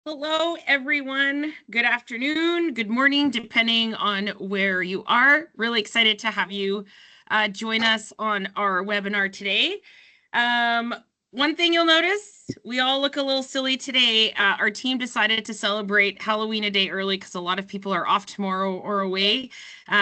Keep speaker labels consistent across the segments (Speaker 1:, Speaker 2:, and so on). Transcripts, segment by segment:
Speaker 1: Hello, everyone. Good afternoon, good morning, depending on where you are. Really excited to have you join us on our webinar today. One thing you'll notice, we all look a little silly today. Our team decided to celebrate Halloween a day early because a lot of people are off tomorrow or away.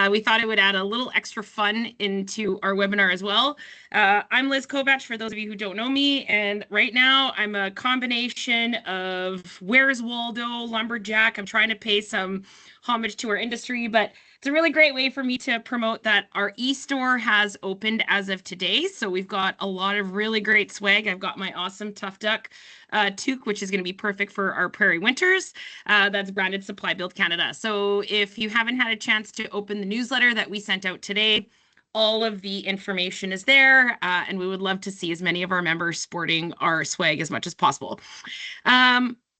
Speaker 1: We thought it would add a little extra fun into our webinar as well. I'm Liz Kovach, for those of you who don't know me, and right now I'm a combination of Where's Waldo, lumberjack. I'm trying to pay some homage to our industry, but it's a really great way for me to promote that our e-store has opened as of today. So we've got a lot of really great swag. I've got my awesome Tough Duck toque, which is going to be perfect for our prairie winters. That's branded Supply Build Canada. So if you haven't had a chance to open the newsletter that we sent out today, all of the information is there, and we would love to see as many of our members sporting our swag as much as possible.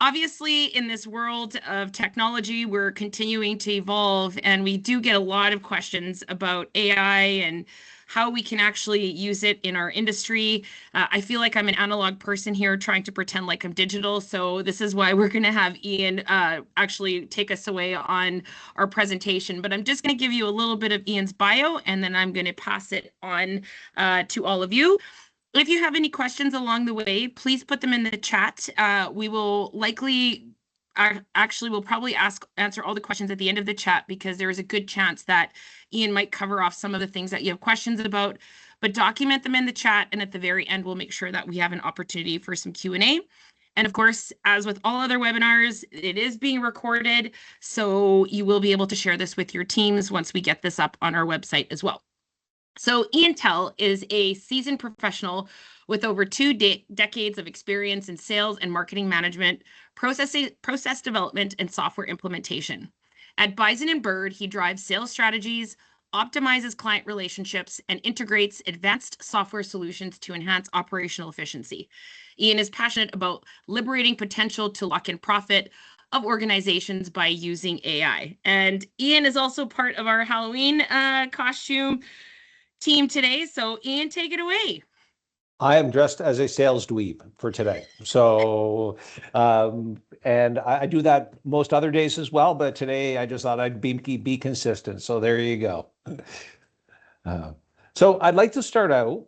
Speaker 1: Obviously, in this world of technology, we're continuing to evolve, and we do get a lot of questions about AI and how we can actually use it in our industry. I feel like I'm an analog person here trying to pretend like I'm digital, so this is why we're going to have Ian actually take us away on our presentation. But I'm just going to give you a little bit of Ian's bio, and then I'm going to pass it on to all of you. If you have any questions along the way, please put them in the chat. We will likely, we'll probably answer all the questions at the end of the chat, because there is a good chance that Ian might cover off some of the things that you have questions about, but document them in the chat, and at the very end, we'll make sure that we have an opportunity for some Q&A. And of course, as with all other webinars, it is being recorded, so you will be able to share this with your teams once we get this up on our website as well. So Ian Tell is a seasoned professional with over two decades of experience in sales and marketing management, process development, and software implementation. At Bison Bird, he drives sales strategies, optimizes client relationships, and integrates advanced software solutions to enhance operational efficiency. Ian is passionate about liberating potential to lock in profit of organizations by using AI. And Ian is also part of our Halloween costume team today. So Ian, take it away.
Speaker 2: I am dressed as a sales dweeb for today. So, and I do that most other days as well, but today I just thought I'd be consistent. So there you go. So I'd like to start out,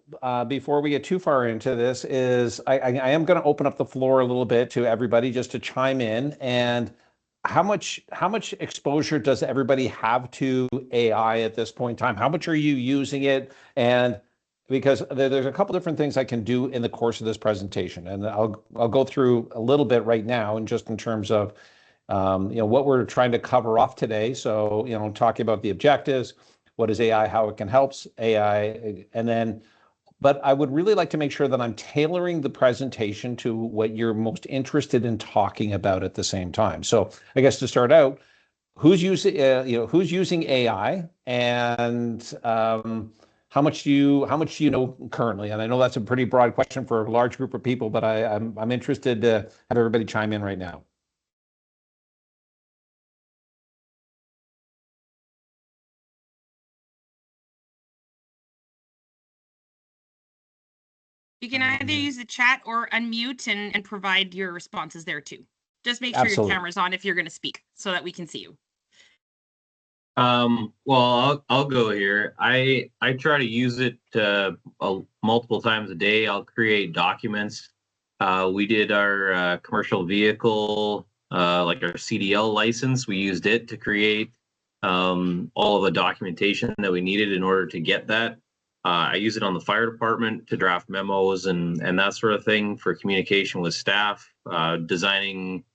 Speaker 2: before we get too far into this, is I am going to open up the floor a little bit to everybody just to chime in. And how much exposure does everybody have to AI at this point in time? How much are you using it? And because there's a couple different things I can do in the course of this presentation, and I'll go through a little bit right now, and just in terms of what we're trying to cover off today. So talking about the objectives, what is AI, how it can help AI, and then. But I would really like to make sure that I'm tailoring the presentation to what you're most interested in talking about at the same time. So I guess to start out, who's using AI, and how much do you know currently? And I know that's a pretty broad question for a large group of people, but I'm interested to have everybody chime in right now.
Speaker 1: You can either use the chat or unmute and provide your responses there too. Just make sure your camera's on if you're going to speak, so that we can see you.
Speaker 3: Well, I'll go here. I try to use it multiple times a day. I'll create documents. We did our commercial vehicle, like our CDL license. We used it to create all of the documentation that we needed in order to get that. I use it on the fire department to draft memos and that sort of thing for communication with staff, designing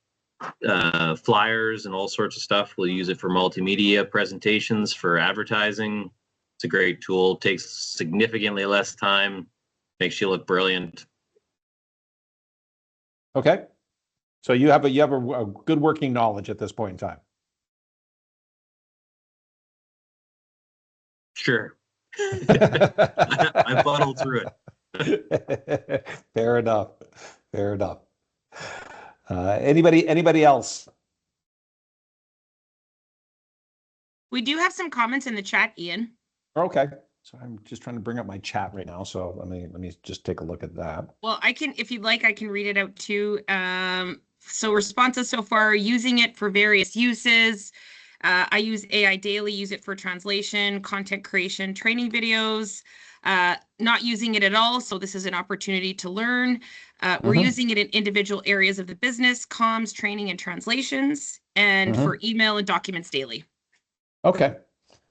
Speaker 3: flyers and all sorts of stuff. We'll use it for multimedia presentations, for advertising. It's a great tool. Takes significantly less time, makes you look brilliant.
Speaker 2: Okay, so you have a good working knowledge at this point in time.
Speaker 3: Sure. I funneled through
Speaker 2: it. Fair enough. Anybody else?
Speaker 1: We do have some comments in the chat, Ian.
Speaker 2: Okay. So I'm just trying to bring up my chat right now. So let me just take a look at that.
Speaker 1: Well, I can, if you'd like, I can read it out too. So responses so far, using it for various uses. I use AI daily, use it for translation, content creation, training videos, not using it at all. So this is an opportunity to learn. We're using it in individual areas of the business, comms, training, and translations, and for email and documents daily.
Speaker 2: Okay.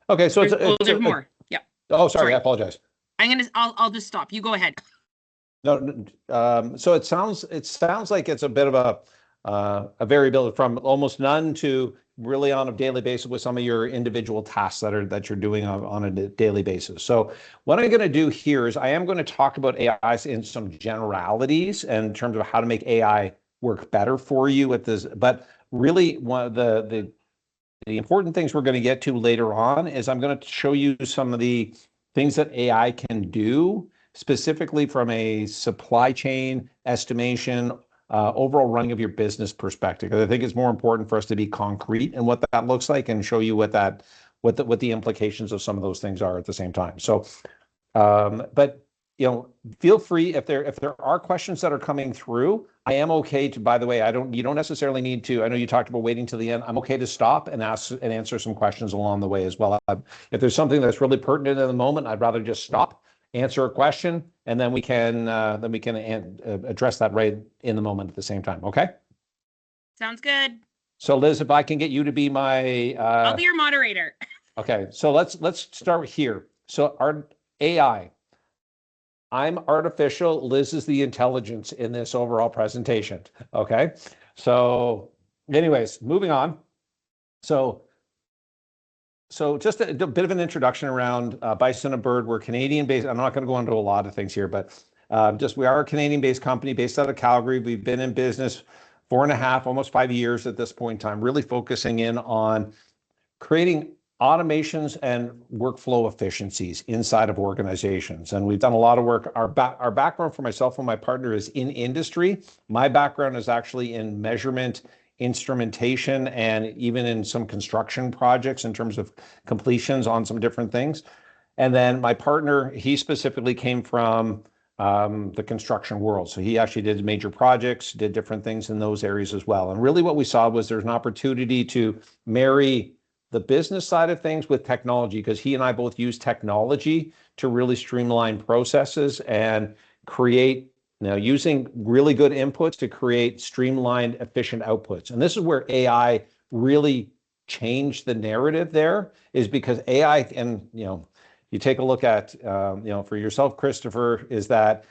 Speaker 2: Okay. So
Speaker 1: There's more. Yeah.
Speaker 2: Oh, sorry. I apologize.
Speaker 1: I'll just stop. You go ahead.
Speaker 2: No, so it sounds like it's a bit of a variability from almost none to really on a daily basis with some of your individual tasks that you're doing on a daily basis. So what I'm going to do here is I am going to talk about AI in some generalities and in terms of how to make AI work better for you at this. But really, one of the important things we're going to get to later on is I'm going to show you some of the things that AI can do specifically from a supply chain estimation, overall running of your business perspective. Because I think it's more important for us to be concrete in what that looks like and show you what the implications of some of those things are at the same time. So, but feel free if there are questions that are coming through. I am okay to, by the way, you don't necessarily need to. I know you talked about waiting till the end. I'm okay to stop and ask and answer some questions along the way as well. If there's something that's really pertinent in the moment, I'd rather just stop, answer a question, and then we can address that right in the moment at the same time. Okay.
Speaker 1: Sounds good.
Speaker 2: So Liz, if I can get you to be my,
Speaker 1: I'll be your moderator.
Speaker 2: Okay. So let's start here. So our AI. I'm artificial. Liz is the intelligence in this overall presentation. Okay. So anyways, moving on. So just a bit of an introduction around Bison Bird. We're Canadian based. I'm not going to go into a lot of things here, but we are a Canadian based company based out of Calgary. We've been in business 4.5, almost 5 years at this point in time, really focusing in on creating automations and workflow efficiencies inside of organizations. And we've done a lot of work. Our background for myself and my partner is in industry. My background is actually in measurement, instrumentation, and even in some construction projects in terms of completions on some different things. And then my partner, he specifically came from the construction world. So he actually did major projects, did different things in those areas as well. And really what we saw was there's an opportunity to marry the business side of things with technology, because he and I both use technology to really streamline processes and create, using really good inputs to create streamlined, efficient outputs. And this is where AI really changed the narrative there, is because AI, and you take a look at, for yourself, Christopher, is that,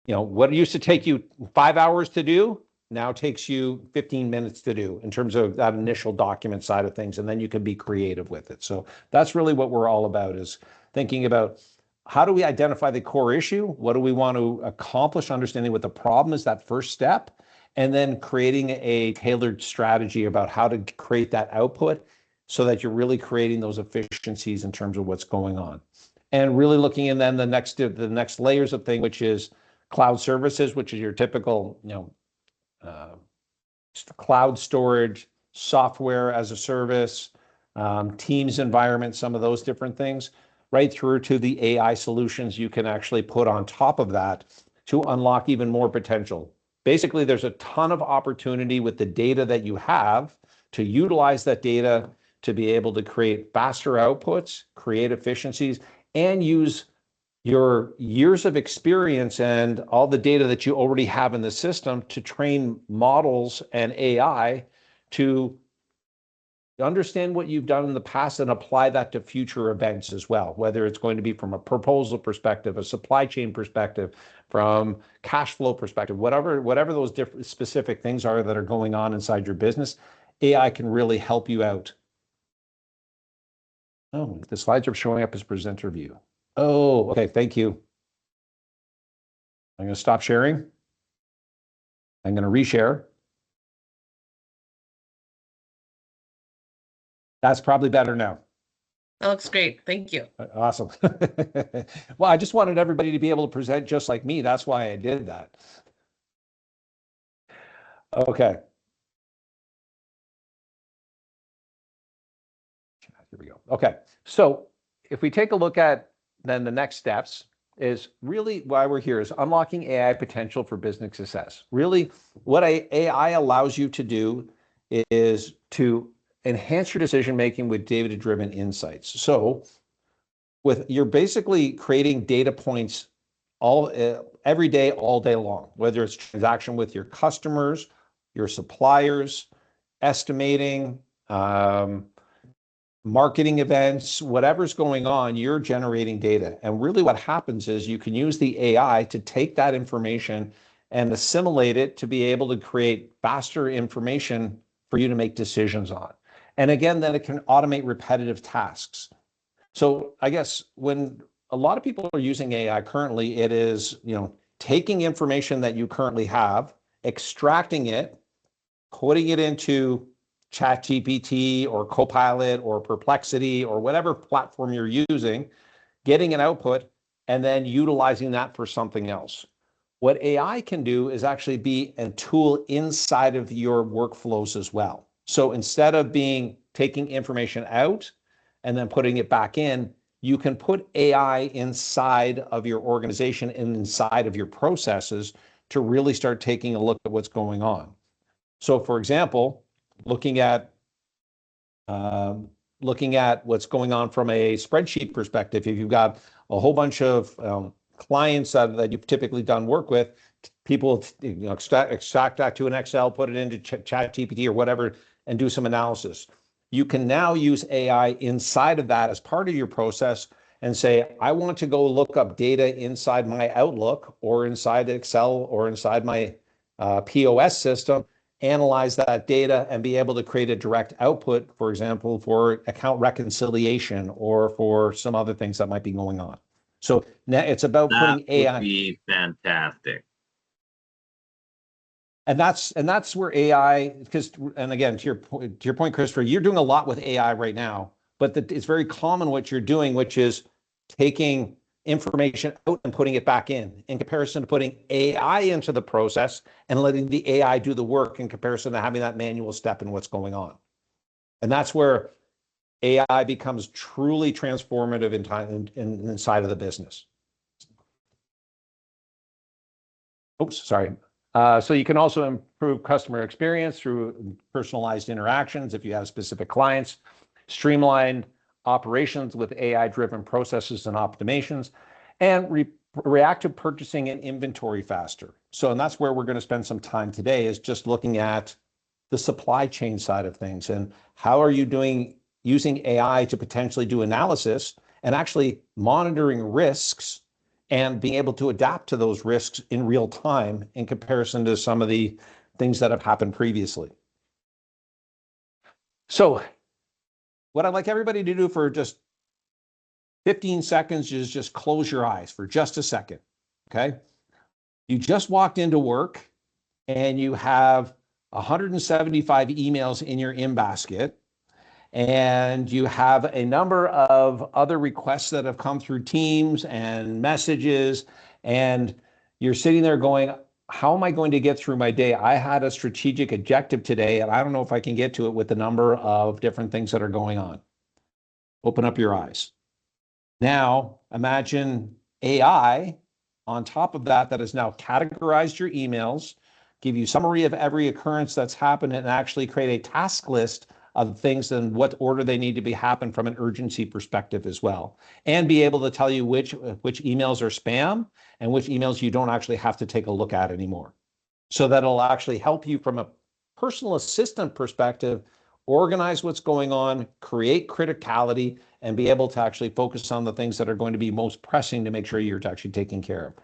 Speaker 2: what used to take you 5 hours to do now takes you 15 minutes to do in terms of that initial document side of things, and then you can be creative with it. So that's really what we're all about, is thinking about how do we identify the core issue? What do we want to accomplish? Understanding what the problem is, that first step, and then creating a tailored strategy about how to create that output so that you're really creating those efficiencies in terms of what's going on. And really looking in then the next layers of thing, which is cloud services, which is your typical, cloud storage, software as a service, Teams environment, some of those different things, right through to the AI solutions you can actually put on top of that to unlock even more potential. Basically, there's a ton of opportunity with the data that you have to utilize that data to be able to create faster outputs, create efficiencies, and use your years of experience and all the data that you already have in the system to train models and AI to understand what you've done in the past and apply that to future events as well, whether it's going to be from a proposal perspective, a supply chain perspective, from cash flow perspective, whatever those different specific things are that are going on inside your business, AI can really help you out. Oh, the slides are showing up as presenter view. Oh, okay, thank you. I'm going to stop sharing. I'm going to reshare. That's probably better now.
Speaker 1: That looks great. Thank you.
Speaker 2: Awesome. Well, I just wanted everybody to be able to present just like me. That's why I did that. Okay. Here we go. Okay. So if we take a look at then the next steps, is really why we're here, is unlocking AI potential for business success. Really, what AI allows you to do is to enhance your decision-making with data-driven insights. So you're basically creating data points every day, all day long, whether it's transaction with your customers, your suppliers, estimating, marketing events, whatever's going on, you're generating data. And really what happens is you can use the AI to take that information and assimilate it to be able to create faster information for you to make decisions on. And again, then it can automate repetitive tasks. So I guess when a lot of people are using AI currently, it is, taking information that you currently have, extracting it, putting it into ChatGPT or Copilot or Perplexity or whatever platform you're using, getting an output, and then utilizing that for something else. What AI can do is actually be a tool inside of your workflows as well. So instead of taking information out and then putting it back in, you can put AI inside of your organization and inside of your processes to really start taking a look at what's going on. So for example, looking at what's going on from a spreadsheet perspective, if you've got a whole bunch of clients that you've typically done work with, people extract that to an Excel, put it into ChatGPT or whatever, and do some analysis. You can now use AI inside of that as part of your process and say, I want to go look up data inside my Outlook or inside Excel or inside my POS system, analyze that data and be able to create a direct output, for example, for account reconciliation or for some other things that might be going on. So now it's about putting AI.
Speaker 3: That would be fantastic.
Speaker 2: And that's where AI, and again, to your point, Christopher, you're doing a lot with AI right now, but it's very common what you're doing, which is taking information out and putting it back in comparison to putting AI into the process and letting the AI do the work in comparison to having that manual step in what's going on. And that's where AI becomes truly transformative inside of the business. Oops, sorry. So you can also improve customer experience through personalized interactions if you have specific clients, streamline operations with AI-driven processes and optimizations, and reactive purchasing and inventory faster. So, and that's where we're going to spend some time today, is just looking at the supply chain side of things and how are you using AI to potentially do analysis and actually monitoring risks and being able to adapt to those risks in real time in comparison to some of the things that have happened previously. So what I'd like everybody to do for just 15 seconds is just close your eyes for just a second, okay? You just walked into work and you have 175 emails in your in-basket, and you have a number of other requests that have come through Teams and messages, and you're sitting there going, how am I going to get through my day? I had a strategic objective today, and I don't know if I can get to it with the number of different things that are going on. Open up your eyes. Now, imagine AI on top of that has now categorized your emails, give you summary of every occurrence that's happened, and actually create a task list of things and what order they need to be happen from an urgency perspective as well, and be able to tell you which emails are spam and which emails you don't actually have to take a look at anymore. So that'll actually help you from a personal assistant perspective, organize what's going on, create criticality, and be able to actually focus on the things that are going to be most pressing to make sure you're actually taking care of.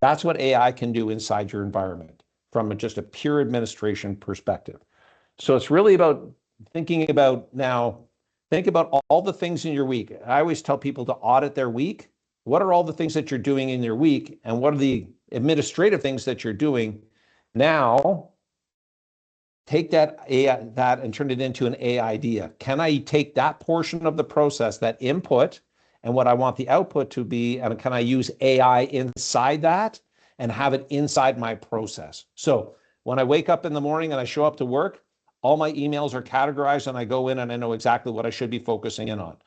Speaker 2: That's what AI can do inside your environment from just a pure administration perspective. So it's really about think about all the things in your week. I always tell people to audit their week. What are all the things that you're doing in your week, and what are the administrative things that you're doing now? Take that and turn it into an AI idea. Can I take that portion of the process, that input, and what I want the output to be, and can I use AI inside that and have it inside my process? So when I wake up in the morning and I show up to work, all my emails are categorized and I go in and I know exactly what I should be focusing in on.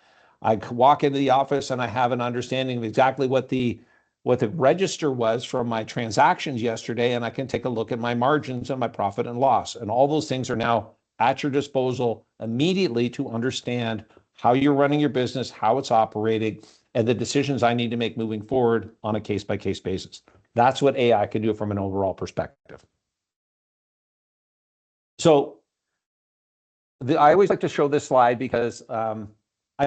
Speaker 2: I walk into the office and I have an understanding of exactly what the what the register was from my transactions yesterday, and I can take a look at my margins and my profit and loss. And all those things are now at your disposal immediately to understand how you're running your business, how it's operating, and the decisions I need to make moving forward on a case-by-case basis. That's what AI can do from an overall perspective. So I always like to show this slide because I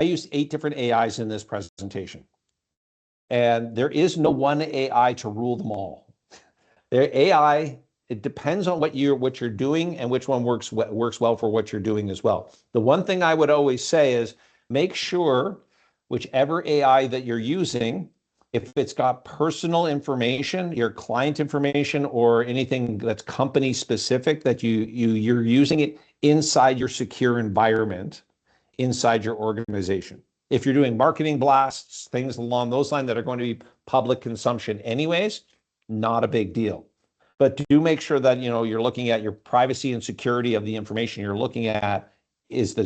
Speaker 2: use 8 different AIs in this presentation. And there is no one AI to rule them all. Their AI, it depends on what you're doing and which one works well for what you're doing as well. The one thing I would always say is make sure whichever AI that you're using, if it's got personal information, your client information, or anything that's company specific, that you're using it inside your secure environment, inside your organization. If you're doing marketing blasts, things along those lines that are going to be public consumption anyways, not a big deal. But do make sure that you're looking at your privacy and security of the information you're looking at is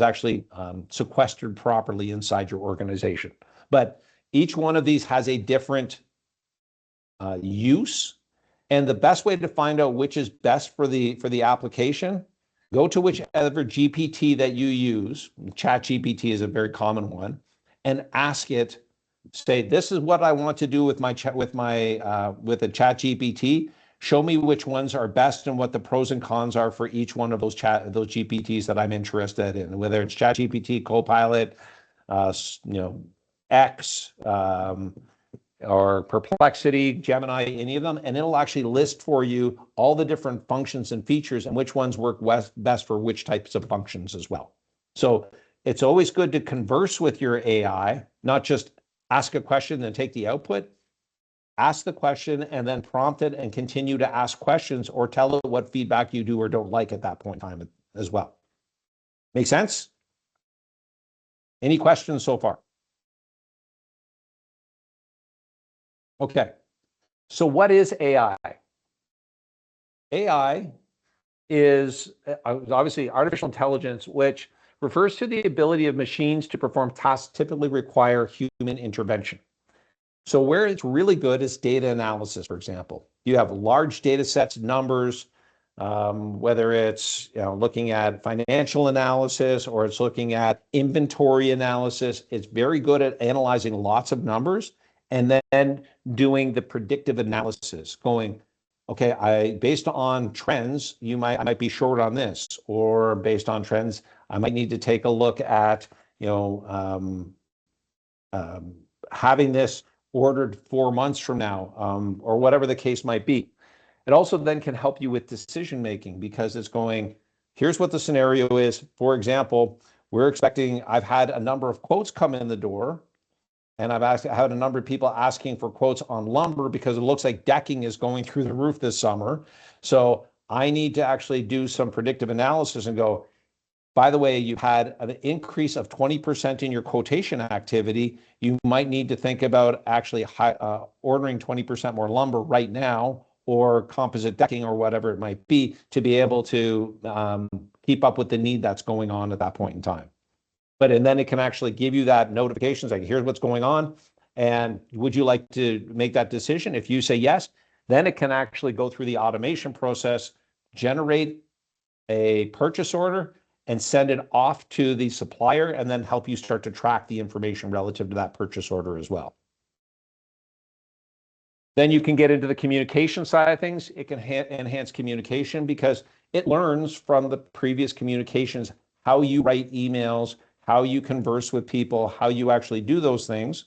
Speaker 2: actually sequestered properly inside your organization. But each one of these has a different use, and the best way to find out which is best for the application, go to whichever GPT that you use. ChatGPT is a very common one, and ask it. Say, this is what I want to do with a ChatGPT. Show me which ones are best and what the pros and cons are for each one of those GPTs that I'm interested in. Whether it's ChatGPT, Copilot, X, or Perplexity, Gemini, any of them, and it'll actually list for you all the different functions and features and which ones work best for which types of functions as well. So it's always good to converse with your AI, not just ask a question and take the output. Ask the question and then prompt it and continue to ask questions or tell it what feedback you do or don't like at that point in time as well. Make sense? Any questions so far? Okay, so what is AI? AI is obviously artificial intelligence, which refers to the ability of machines to perform tasks typically require human intervention. So where it's really good is data analysis, for example. You have large data sets, numbers, whether it's looking at financial analysis or it's looking at inventory analysis. It's very good at analyzing lots of numbers and then doing the predictive analysis, going, okay, based on trends, I might be short on this, or based on trends, I might need to take a look at having this ordered 4 months from now, or whatever the case might be. It also then can help you with decision making because it's going, here's what the scenario is. For example, I've had a number of quotes come in the door, and I've had a number of people asking for quotes on lumber because it looks like decking is going through the roof this summer. So I need to actually do some predictive analysis and go, by the way, you've had an increase of 20% in your quotation activity. You might need to think about actually ordering 20% more lumber right now, or composite decking, or whatever it might be, to be able to keep up with the need that's going on at that point in time. And then it can actually give you that notifications like, here's what's going on, and would you like to make that decision? If you say yes, then it can actually go through the automation process, generate a purchase order, and send it off to the supplier, and then help you start to track the information relative to that purchase order as well. Then you can get into the communication side of things. It can enhance communication because it learns from the previous communications how you write emails, how you converse with people, how you actually do those things.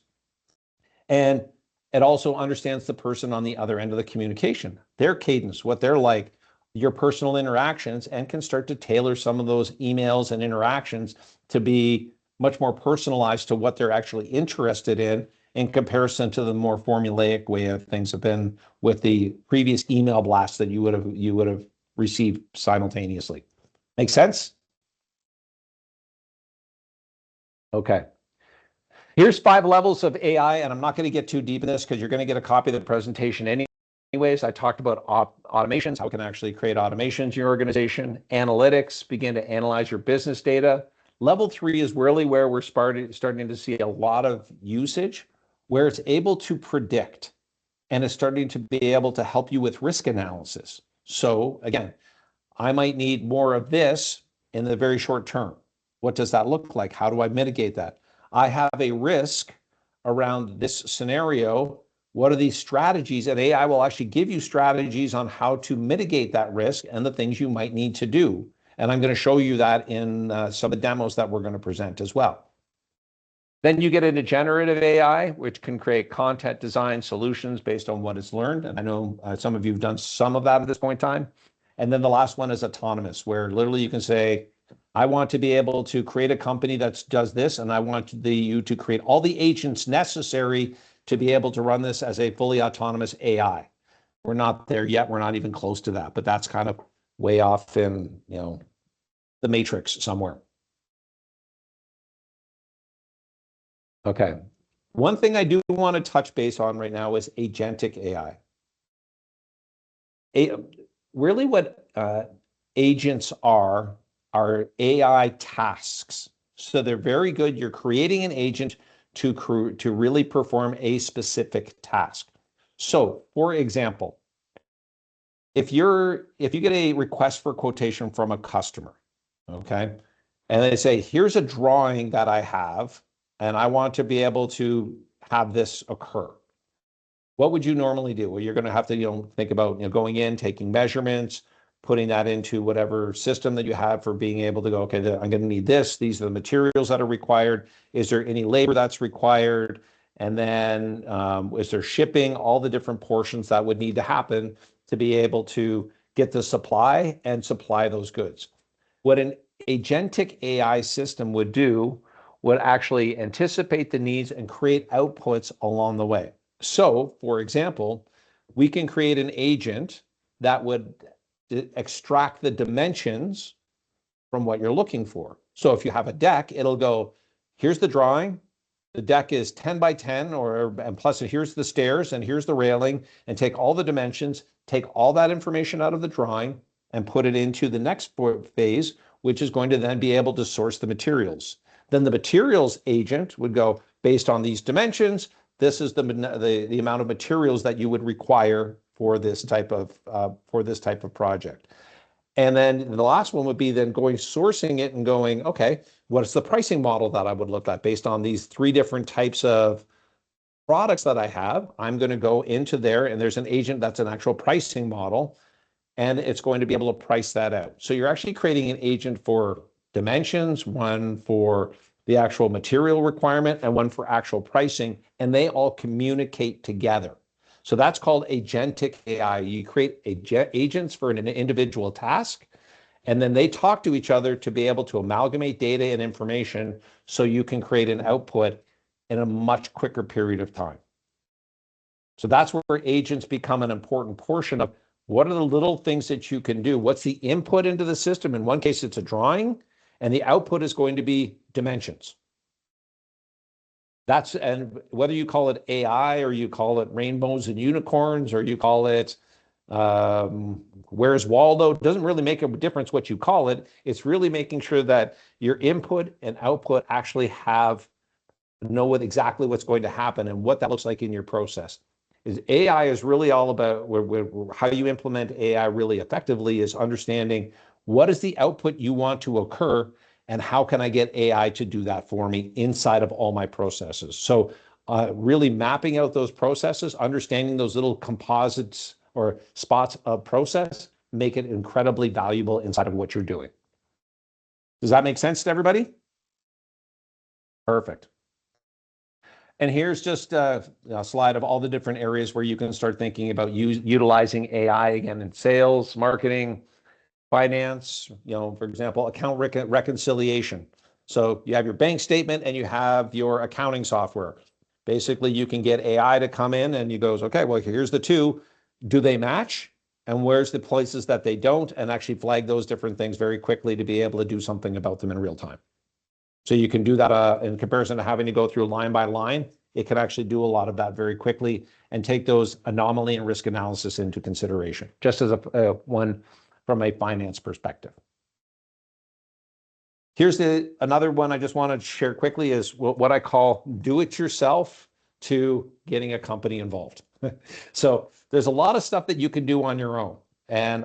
Speaker 2: And it also understands the person on the other end of the communication, their cadence, what they're like, your personal interactions, and can start to tailor some of those emails and interactions to be much more personalized to what they're actually interested in comparison to the more formulaic way of things have been with the previous email blasts that you would have received simultaneously. Make sense? Okay. Here's 5 levels of AI, and I'm not going to get too deep in this because you're going to get a copy of the presentation anyways. I talked about automations, how we can actually create automations in your organization. Analytics, begin to analyze your business data. Level 3 is really where we're starting to see a lot of usage, where it's able to predict and is starting to be able to help you with risk analysis. So again, I might need more of this in the very short term. What does that look like? How do I mitigate that? I have a risk around this scenario. What are these strategies? And AI will actually give you strategies on how to mitigate that risk and the things you might need to do. And I'm going to show you that in some of the demos that we're going to present as well. Then you get into generative AI, which can create content design solutions based on what it's learned. And I know some of you have done some of that at this point in time. And then the last one is autonomous, where literally you can say, I want to be able to create a company that does this, and I want you to create all the agents necessary to be able to run this as a fully autonomous AI. We're not there yet. We're not even close to that, but that's kind of way off in, the matrix somewhere. Okay. One thing I do want to touch base on right now is agentic AI. Really what agents are AI tasks. So they're very good. You're creating an agent to really perform a specific task. So for example, if you get a request for quotation from a customer, okay, and they say, here's a drawing that I have, and I want to be able to have this occur. What would you normally do? Well, you're going to have to, think about, going in, taking measurements, putting that into whatever system that you have for being able to go, okay, I'm going to need this. These are the materials that are required. Is there any labor that's required? And then is there shipping, all the different portions that would need to happen to be able to get the supply and supply those goods. What an agentic AI system would do would actually anticipate the needs and create outputs along the way. So, for example, we can create an agent that would extract the dimensions from what you're looking for. So if you have a deck, it'll go, here's the drawing, the deck is 10 by 10, and plus here's the stairs and here's the railing, and take all the dimensions, take all that information out of the drawing and put it into the next phase, which is going to then be able to source the materials. Then the materials agent would go, based on these dimensions, this is the amount of materials that you would require for this type of project. And then the last one would be then sourcing it and going, okay, what's the pricing model that I would look at based on these 3 different types of products that I have? I'm going to go into there, and there's an agent that's an actual pricing model, and it's going to be able to price that out. So you're actually creating an agent for dimensions, one for the actual material requirement, and one for actual pricing, and they all communicate together. So that's called agentic AI. You create agents for an individual task, and then they talk to each other to be able to amalgamate data and information so you can create an output in a much quicker period of time. So that's where agents become an important portion of what are the little things that you can do? What's the input into the system? In one case, it's a drawing, and the output is going to be dimensions. And whether you call it AI or you call it rainbows and unicorns or you call it where's Waldo, it doesn't really make a difference what you call it. It's really making sure that your input and output actually know exactly what's going to happen and what that looks like in your process. AI is really all about how you implement AI really effectively is understanding what is the output you want to occur and how can I get AI to do that for me inside of all my processes. So really mapping out those processes, understanding those little composites or spots of process, make it incredibly valuable inside of what you're doing. Does that make sense to everybody? Perfect. And here's just a slide of all the different areas where you can start thinking about utilizing AI again in sales, marketing, finance, for example, account reconciliation. So you have your bank statement and you have your accounting software. Basically, you can get AI to come in and you goes, okay, well, here's the 2. Do they match? And where's the places that they don't? And actually flag those different things very quickly to be able to do something about them in real time. So you can do that in comparison to having to go through line by line. It can actually do a lot of that very quickly and take those anomaly and risk analysis into consideration, just as one from a finance perspective. Here's another one I just want to share quickly is what I call do-it-yourself to getting a company involved. So there's a lot of stuff that you can do on your own. And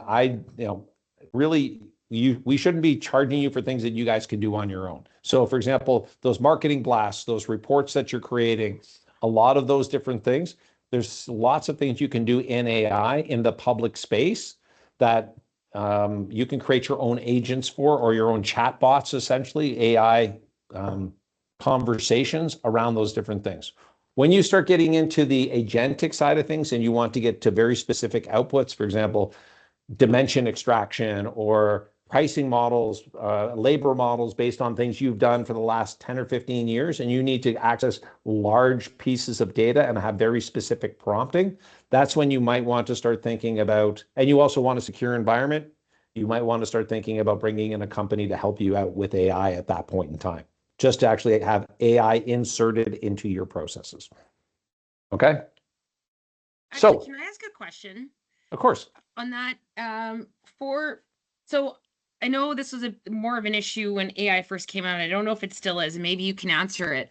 Speaker 2: really, we shouldn't be charging you for things that you guys can do on your own. So for example, those marketing blasts, those reports that you're creating, a lot of those different things, there's lots of things you can do in AI in the public space that you can create your own agents for, or your own chat bots, essentially AI conversations around those different things. When you start getting into the agentic side of things and you want to get to very specific outputs, for example, dimension extraction or pricing models, labor models based on things you've done for the last 10 or 15 years, and you need to access large pieces of data and have very specific prompting, that's when you might want to start thinking about, and you also want a secure environment, you might want to start thinking about bringing in a company to help you out with AI at that point in time, just to actually have AI inserted into your processes. Okay?
Speaker 1: Actually,
Speaker 2: So,
Speaker 1: can I ask a question
Speaker 2: of course.
Speaker 1: on that? So I know this was more of an issue when AI first came out. I don't know if it still is. Maybe you can answer it.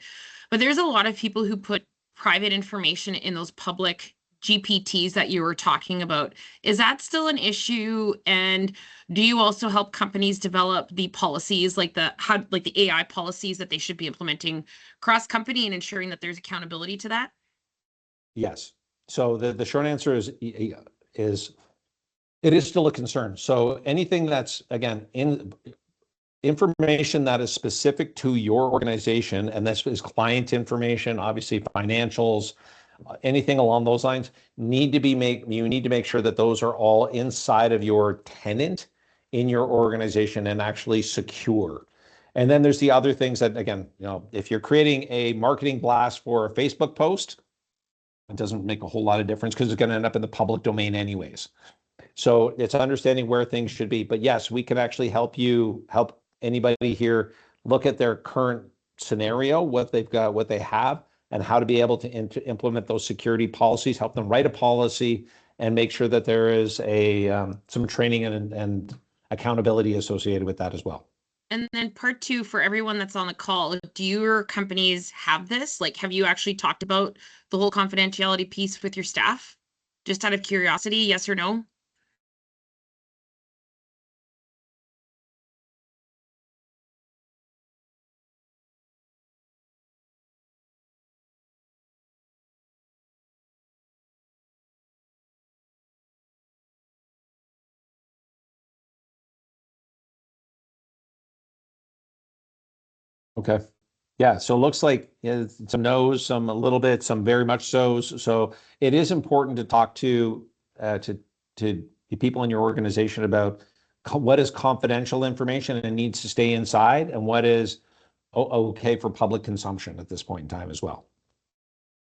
Speaker 1: But there's a lot of people who put private information in those public GPTs that you were talking about. Is that still an issue? And do you also help companies develop the policies, like the AI policies that they should be implementing cross company and ensuring that there's accountability to that?
Speaker 2: Yes. So the short answer is it is still a concern. So anything that's, again, information that is specific to your organization, and this is client information, obviously financials, anything along those lines, you need to make sure that those are all inside of your tenant in your organization and actually secure. And then there's the other things that, again, if you're creating a marketing blast for a Facebook post, it doesn't make a whole lot of difference because it's going to end up in the public domain anyways. So it's understanding where things should be. But yes, we can actually help anybody here look at their current scenario, what they've got, what they have, and how to be able to implement those security policies, help them write a policy, and make sure that there is some training and accountability associated with that as well.
Speaker 1: And then part two, for everyone that's on the call, do your companies have this? Like, have you actually talked about the whole confidentiality piece with your staff? Just out of curiosity, yes or no?
Speaker 2: Okay. Yeah, so it looks like some no's, some a little bit, some very much so's. So it is important to talk to the people in your organization about what is confidential information and needs to stay inside, and what is okay for public consumption at this point in time as well.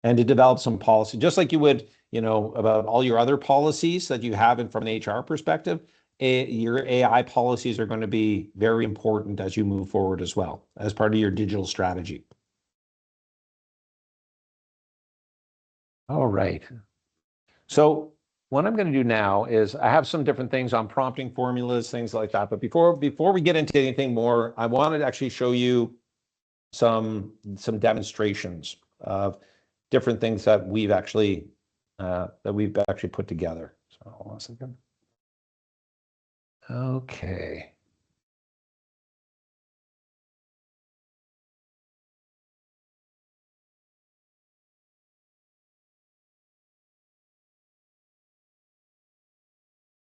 Speaker 2: And to develop some policy, just like you would, about all your other policies that you have from an HR perspective, your AI policies are going to be very important as you move forward as well, as part of your digital strategy. All right. So what I'm going to do now is I have some different things on prompting formulas, things like that. But before we get into anything more, I wanted to actually show you some demonstrations of different things that we've actually put together. So hold on a second. Okay.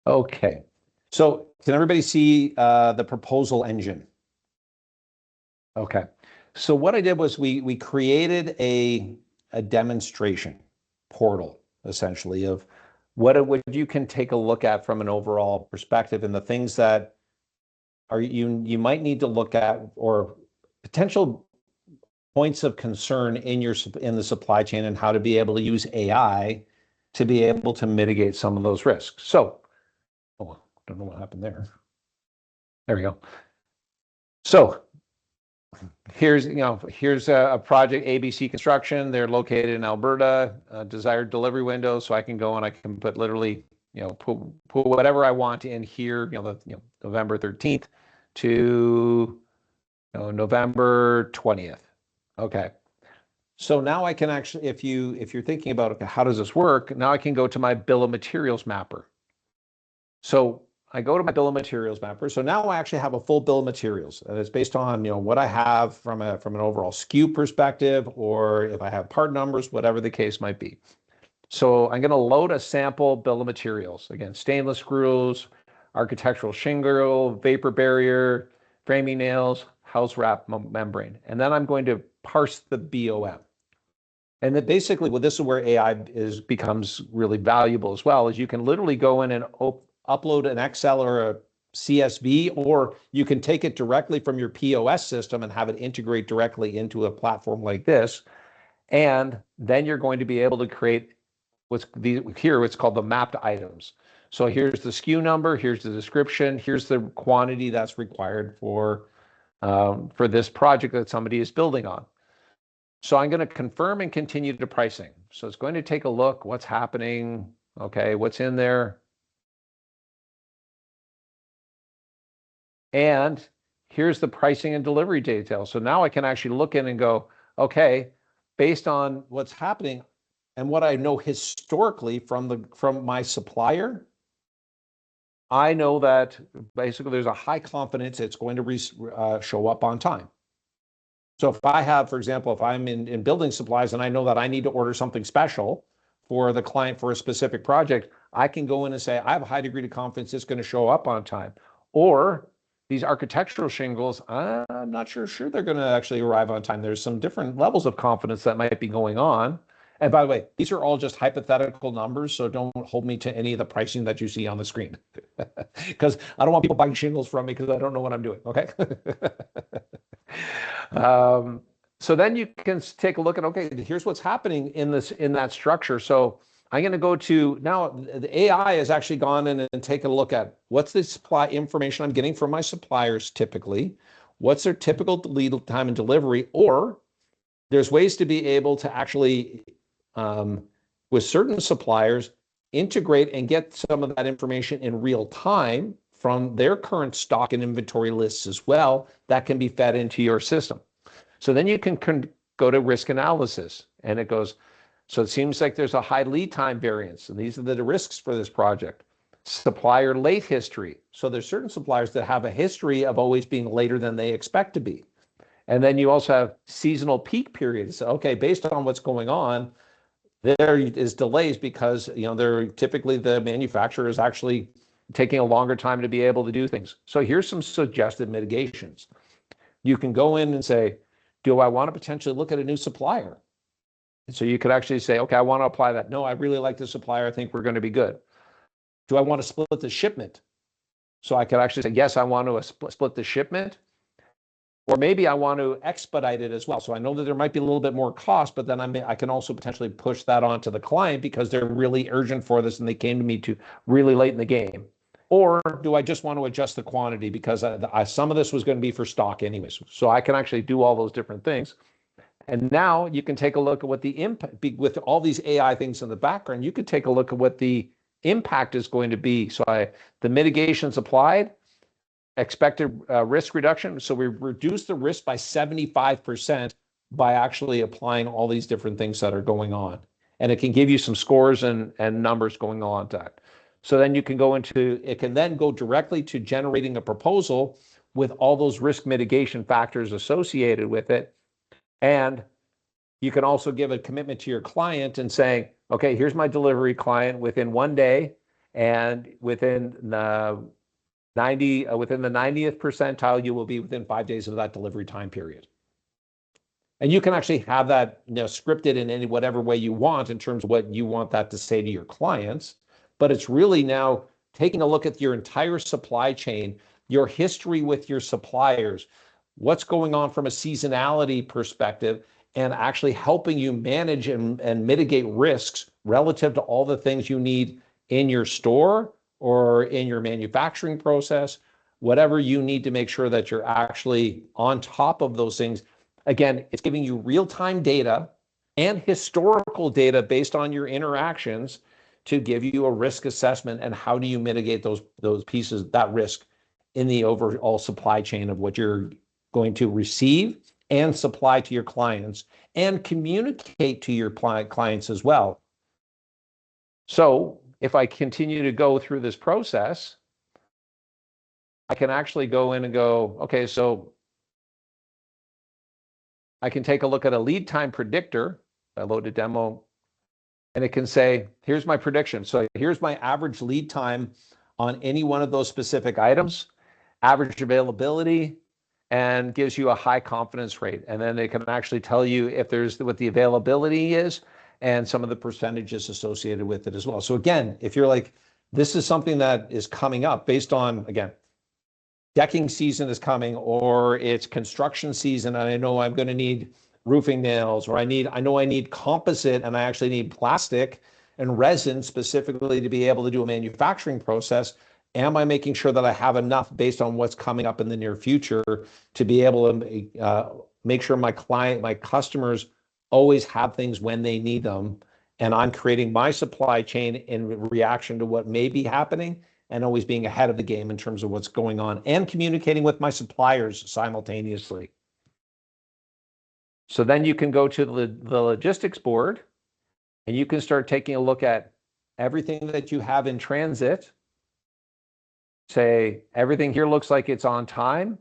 Speaker 2: Okay. So can everybody see the proposal engine? Okay. So what I did was we created a demonstration portal, essentially, of what you can take a look at from an overall perspective, and the things that you might need to look at, or potential points of concern in the supply chain, and how to be able to use AI to be able to mitigate some of those risks. So, oh, don't know what happened there. There we go. So here's a project, ABC Construction. They're located in Alberta. Desired delivery window, so I can go and I can put literally, put whatever I want in here. November 13th to November 20th. Okay. So now I can actually, if you're thinking about, okay, how does this work? Now I can go to my bill of materials mapper. So I go to my bill of materials mapper. So now I actually have a full bill of materials, and it's based on what I have from an overall SKU perspective, or if I have part numbers, whatever the case might be. So I'm going to load a sample bill of materials. Again, stainless screws, architectural shingle, vapor barrier, framing nails, house wrap membrane, and then I'm going to parse the BOM. And that basically, well, this is where AI becomes really valuable as well, is you can literally go in and upload an Excel or a CSV, or you can take it directly from your POS system and have it integrate directly into a platform like this. And then you're going to be able to create what's called the mapped items. So here's the SKU number, here's the description, here's the quantity that's required for this project that somebody is building on. So I'm going to confirm and continue to pricing. So it's going to take a look, what's happening, okay, what's in there. And here's the pricing and delivery details. So now I can actually look in and go, okay, based on what's happening and what I know historically from my supplier, I know that basically there's a high confidence it's going to show up on time. So if I have, for example, if I'm in building supplies and I know that I need to order something special for the client for a specific project, I can go in and say, I have a high degree of confidence it's going to show up on time. Or these architectural shingles, I'm not sure they're going to actually arrive on time. There's some different levels of confidence that might be going on. And by the way, these are all just hypothetical numbers, so don't hold me to any of the pricing that you see on the screen. Because I don't want people buying shingles from me because I don't know what I'm doing, okay? So then you can take a look at, okay, here's what's happening in that structure. So I'm going to go to, now the AI has actually gone in and taken a look at what's the supply information I'm getting from my suppliers typically, what's their typical lead time and delivery, or there's ways to be able to actually, with certain suppliers, integrate and get some of that information in real time from their current stock and inventory lists as well, that can be fed into your system. So then you can go to risk analysis, and it goes, so it seems like there's a high lead time variance, and these are the risks for this project. Supplier late history. So there's certain suppliers that have a history of always being later than they expect to be. And then you also have seasonal peak periods. So, okay, based on what's going on, there is delays because they're typically, the manufacturer is actually taking a longer time to be able to do things. So here's some suggested mitigations. You can go in and say, do I want to potentially look at a new supplier? So you could actually say, okay, I want to apply that. No, I really like the supplier. I think we're going to be good. Do I want to split the shipment? So I could actually say, yes, I want to split the shipment. Or maybe I want to expedite it as well. So I know that there might be a little bit more cost, but then I can also potentially push that onto the client because they're really urgent for this and they came to me really late in the game. Or do I just want to adjust the quantity because some of this was going to be for stock anyways? So I can actually do all those different things. And now you can take a look at what the impact, with all these AI things in the background, you could take a look at what the impact is going to be. So the mitigations applied, expected risk reduction. So we reduced the risk by 75% by actually applying all these different things that are going on. And it can give you some scores and numbers going on to that. So then you can it can then go directly to generating a proposal with all those risk mitigation factors associated with it. And you can also give a commitment to your client and saying, okay, here's my delivery client within 1 day, and within the 90th percentile, you will be within 5 days of that delivery time period. And you can actually have that scripted in any whatever way you want in terms of what you want that to say to your clients. But it's really now taking a look at your entire supply chain, your history with your suppliers, what's going on from a seasonality perspective, and actually helping you manage and mitigate risks relative to all the things you need in your store or in your manufacturing process, whatever you need to make sure that you're actually on top of those things. Again, it's giving you real-time data and historical data based on your interactions to give you a risk assessment and how do you mitigate those pieces, that risk in the overall supply chain of what you're going to receive and supply to your clients and communicate to your clients as well. So if I continue to go through this process, I can actually go in and go, okay, so I can take a look at a lead time predictor. I load a demo and it can say, here's my prediction. So here's my average lead time on any one of those specific items, average availability, and gives you a high confidence rate. And then they can actually tell you if there's what the availability is and some of the percentages associated with it as well. So again, if you're like, this is something that is coming up based on, again, decking season is coming, or it's construction season, and I know I'm going to need roofing nails, or I know I need composite, and I actually need plastic and resin specifically to be able to do a manufacturing process. Am I making sure that I have enough based on what's coming up in the near future to be able to make sure my customers always have things when they need them, and I'm creating my supply chain in reaction to what may be happening, and always being ahead of the game in terms of what's going on and communicating with my suppliers simultaneously. So then you can go to the logistics board and you can start taking a look at everything that you have in transit. Say, everything here looks like it's on time.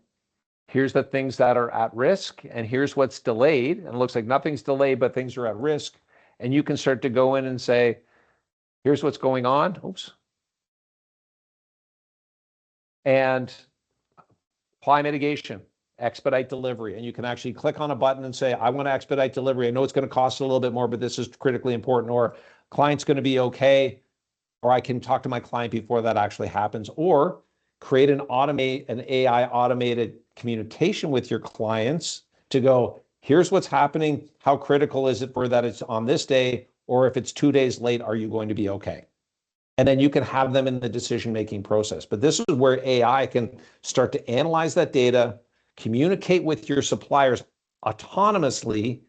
Speaker 2: Here's the things that are at risk, and here's what's delayed. And it looks like nothing's delayed, but things are at risk. And you can start to go in and say, here's what's going on. Oops. And apply mitigation, expedite delivery. And you can actually click on a button and say, I want to expedite delivery. I know it's going to cost a little bit more, but this is critically important. Or client's going to be okay. Or I can talk to my client before that actually happens. Or create an AI automated communication with your clients to go, here's what's happening. How critical is it for that it's on this day? Or if it's 2 days late, are you going to be okay? And then you can have them in the decision-making process. But this is where AI can start to analyze that data, communicate with your suppliers autonomously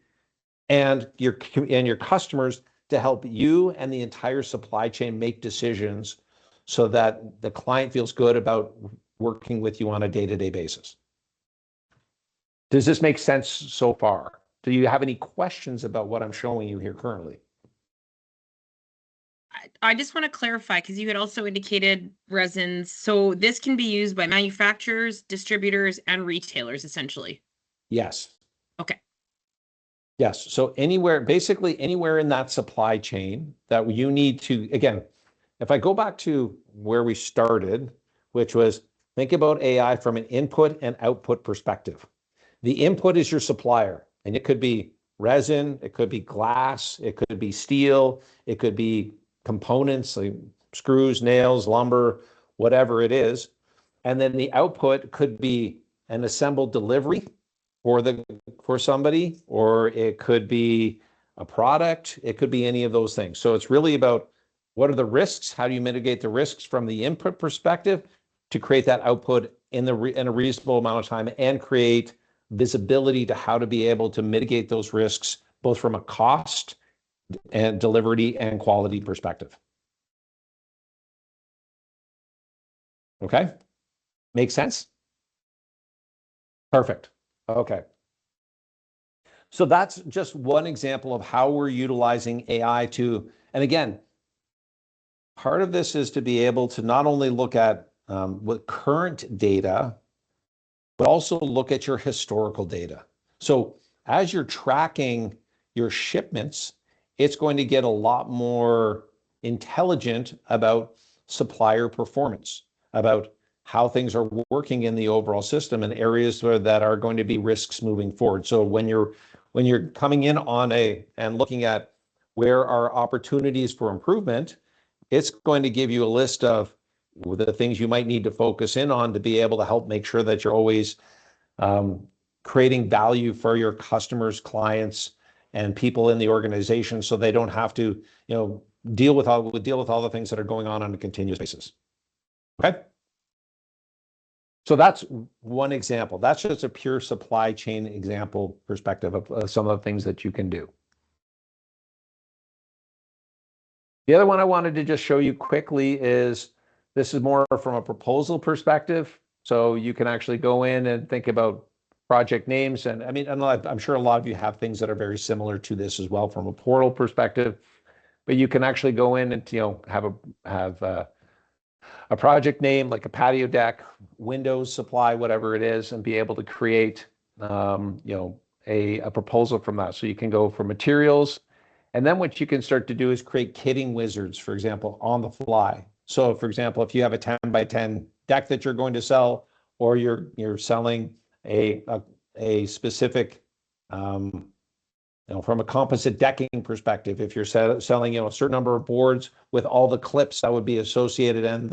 Speaker 2: and your customers to help you and the entire supply chain make decisions so that the client feels good about working with you on a day-to-day basis. Does this make sense so far? Do you have any questions about what I'm showing you here currently?
Speaker 1: I just want to clarify, because you had also indicated resins. So this can be used by manufacturers, distributors, and retailers, essentially.
Speaker 2: Yes.
Speaker 1: Okay.
Speaker 2: Yes. So basically anywhere in that supply chain that you need to, again, if I go back to where we started, which was think about AI from an input and output perspective. The input is your supplier, and it could be resin, it could be glass, it could be steel, it could be components like screws, nails, lumber, whatever it is. And then the output could be an assembled delivery for somebody, or it could be a product, it could be any of those things. So it's really about what are the risks, how do you mitigate the risks from the input perspective to create that output in a reasonable amount of time and create visibility to how to be able to mitigate those risks, both from a cost and delivery and quality perspective. Okay, make sense? Perfect. Okay. So that's just one example of how we're utilizing AI to, and again, part of this is to be able to not only look at what current data, but also look at your historical data. So as you're tracking your shipments, it's going to get a lot more intelligent about supplier performance, about how things are working in the overall system and areas that are going to be risks moving forward. So when you're coming in on and looking at where are opportunities for improvement, it's going to give you a list of the things you might need to focus in on to be able to help make sure that you're always creating value for your customers, clients, and people in the organization, so they don't have to, deal with all the things that are going on a continuous basis. Okay. So that's one example. That's just a pure supply chain example perspective of some of the things that you can do. The other one I wanted to just show you quickly is, this is more from a proposal perspective. So you can actually go in and think about project names. And I mean, I'm sure a lot of you have things that are very similar to this as well from a portal perspective, but you can actually go in and, have a project name like a patio deck, windows, supply, whatever it is, and be able to create, a proposal from that. So you can go for materials. And then what you can start to do is create kitting wizards, for example, on the fly. So for example, if you have a 10 by 10 deck that you're going to sell, or you're selling a specific, from a composite decking perspective, if you're selling, a certain number of boards with all the clips that would be associated and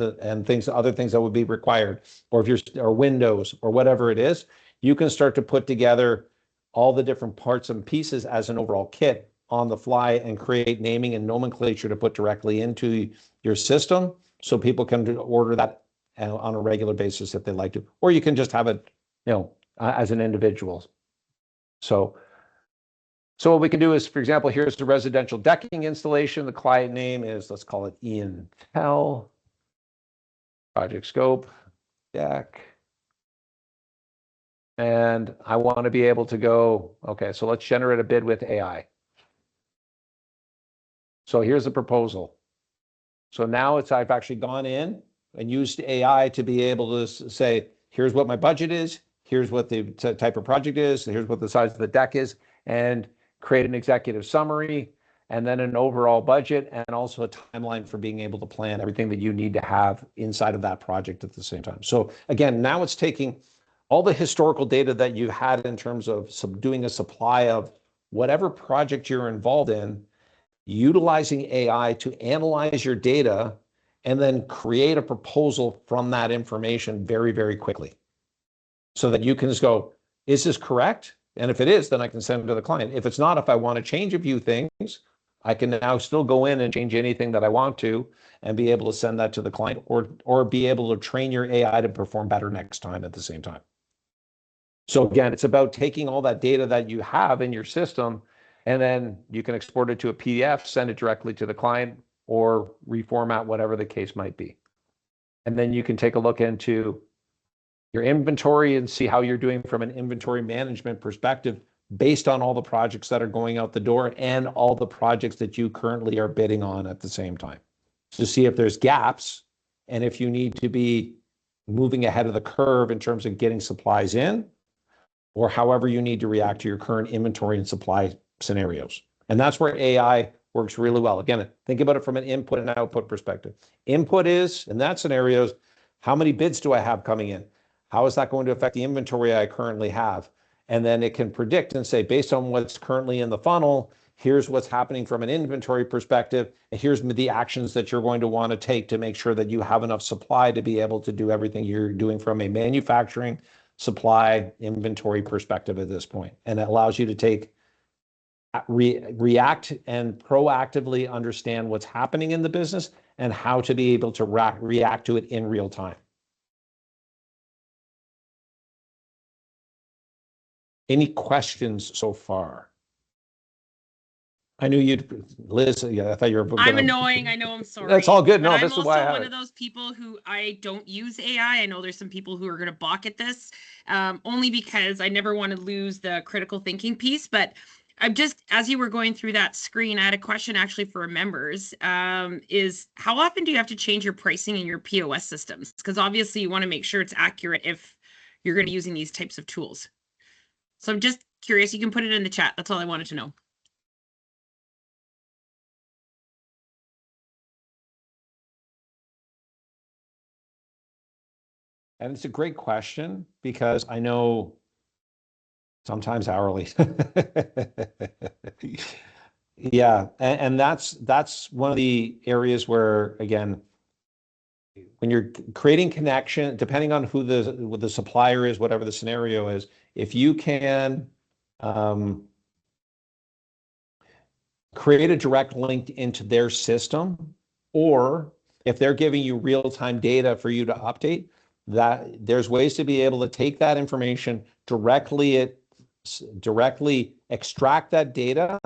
Speaker 2: other things that would be required, or or windows or whatever it is, you can start to put together all the different parts and pieces as an overall kit on the fly and create naming and nomenclature to put directly into your system, so people can order that on a regular basis if they like to, or you can just have it, as an individual. So what we can do is, for example, here's the residential decking installation. The client name is, let's call it Ian Tell. Project scope, deck. And I want to be able to go, okay, so let's generate a bid with AI. So here's the proposal. So now I've actually gone in and used AI to be able to say, here's what my budget is, here's what the type of project is, here's what the size of the deck is, and create an executive summary, and then an overall budget, and also a timeline for being able to plan everything that you need to have inside of that project at the same time. So again, now it's taking all the historical data that you had in terms of doing a supply of whatever project you're involved in, utilizing AI to analyze your data, and then create a proposal from that information very, very quickly. So that you can just go, is this correct? And if it is, then I can send it to the client. If it's not, if I want to change a few things, I can now still go in and change anything that I want to and be able to send that to the client, or be able to train your AI to perform better next time at the same time. So again, it's about taking all that data that you have in your system, and then you can export it to a PDF, send it directly to the client, or reformat, whatever the case might be. And then you can take a look into your inventory and see how you're doing from an inventory management perspective based on all the projects that are going out the door and all the projects that you currently are bidding on at the same time, to see if there's gaps and if you need to be moving ahead of the curve in terms of getting supplies in, or however you need to react to your current inventory and supply scenarios. And that's where AI works really well. Again, think about it from an input and output perspective. Input is, in that scenario, how many bids do I have coming in? How is that going to affect the inventory I currently have? And then it can predict and say, based on what's currently in the funnel, here's what's happening from an inventory perspective, and here's the actions that you're going to want to take to make sure that you have enough supply to be able to do everything you're doing from a manufacturing, supply, inventory perspective at this point. And it allows you to react and proactively understand what's happening in the business and how to be able to react to it in real time. Any questions so far? I knew you'd, Liz. Yeah, I thought you were.
Speaker 1: I'm annoying. I know. I'm sorry.
Speaker 2: That's all good. No,
Speaker 1: but
Speaker 2: this
Speaker 1: I'm
Speaker 2: is why
Speaker 1: also one of those people who I don't use AI. I know there's some people who are going to balk at this, only because I never want to lose the critical thinking piece. But I'm just, as you were going through that screen, I had a question actually for members. Is how often do you have to change your pricing in your POS systems? Because obviously you want to make sure it's accurate if you're going to be using these types of tools. So I'm just curious. You can put it in the chat. That's all I wanted to know.
Speaker 2: And it's a great question, because I know sometimes hourly. Yeah, and that's one of the areas where, again, when you're creating connection, depending on who the supplier is, whatever the scenario is, if you can create a direct link into their system, or if they're giving you real-time data for you to update, that there's ways to be able to take that information directly extract that data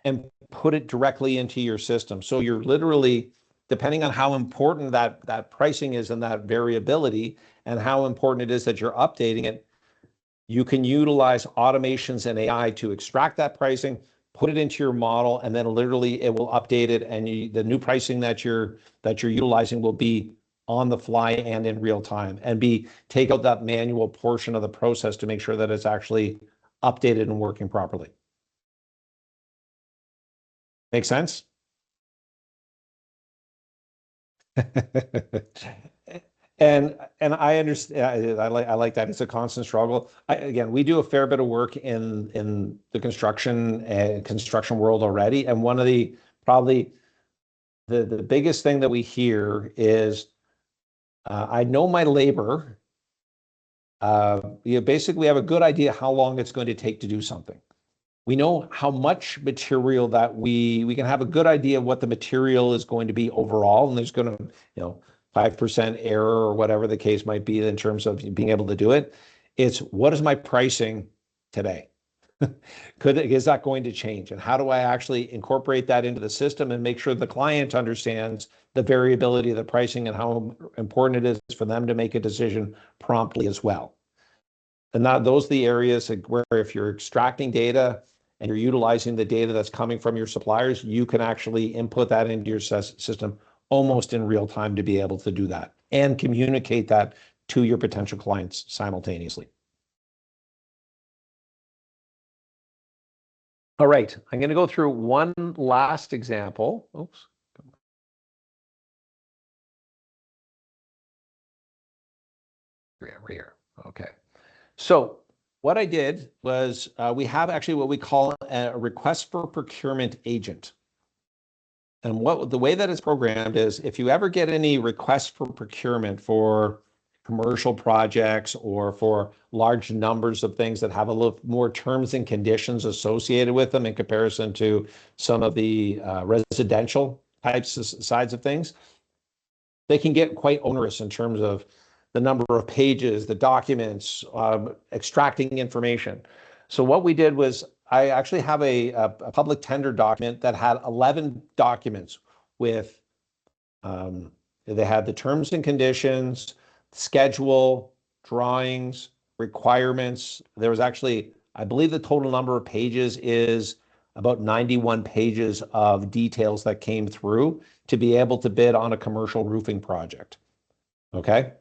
Speaker 2: and put it directly into your system. So you're literally, depending on how important that pricing is and that variability, and how important it is that you're updating it, you can utilize automations and AI to extract that pricing, put it into your model, and then literally it will update it, and the new pricing that you're utilizing will be on the fly and in real time, and take out that manual portion of the process to make sure that it's actually updated and working properly. Make sense? And I understand. I like that. It's a constant struggle. Again, we do a fair bit of work in the construction world already, and one of the probably the biggest thing that we hear is, I know my labor. Basically, we have a good idea how long it's going to take to do something. We know how much material that we can have a good idea of what the material is going to be overall, and there's going to, 5% error or whatever the case might be in terms of being able to do it. It's what is my pricing today? Is that going to change? And how do I actually incorporate that into the system and make sure the client understands the variability of the pricing and how important it is for them to make a decision promptly as well? And those are the areas where if you're extracting data and you're utilizing the data that's coming from your suppliers, you can actually input that into your system almost in real time to be able to do that and communicate that to your potential clients simultaneously. All right, I'm going to go through one last example. Oops. Here. Okay. So what I did was we have actually what we call a request for procurement agent. And the way that it's programmed is if you ever get any requests for procurement for commercial projects or for large numbers of things that have a little more terms and conditions associated with them in comparison to some of the residential sides of things, they can get quite onerous in terms of the number of pages, the documents, extracting information. So what we did was I actually have a public tender document that had 11 documents with, they had the terms and conditions, schedule, drawings, requirements. There was actually, I believe the total number of pages is about 91 pages of details that came through to be able to bid on a commercial roofing project. Okay.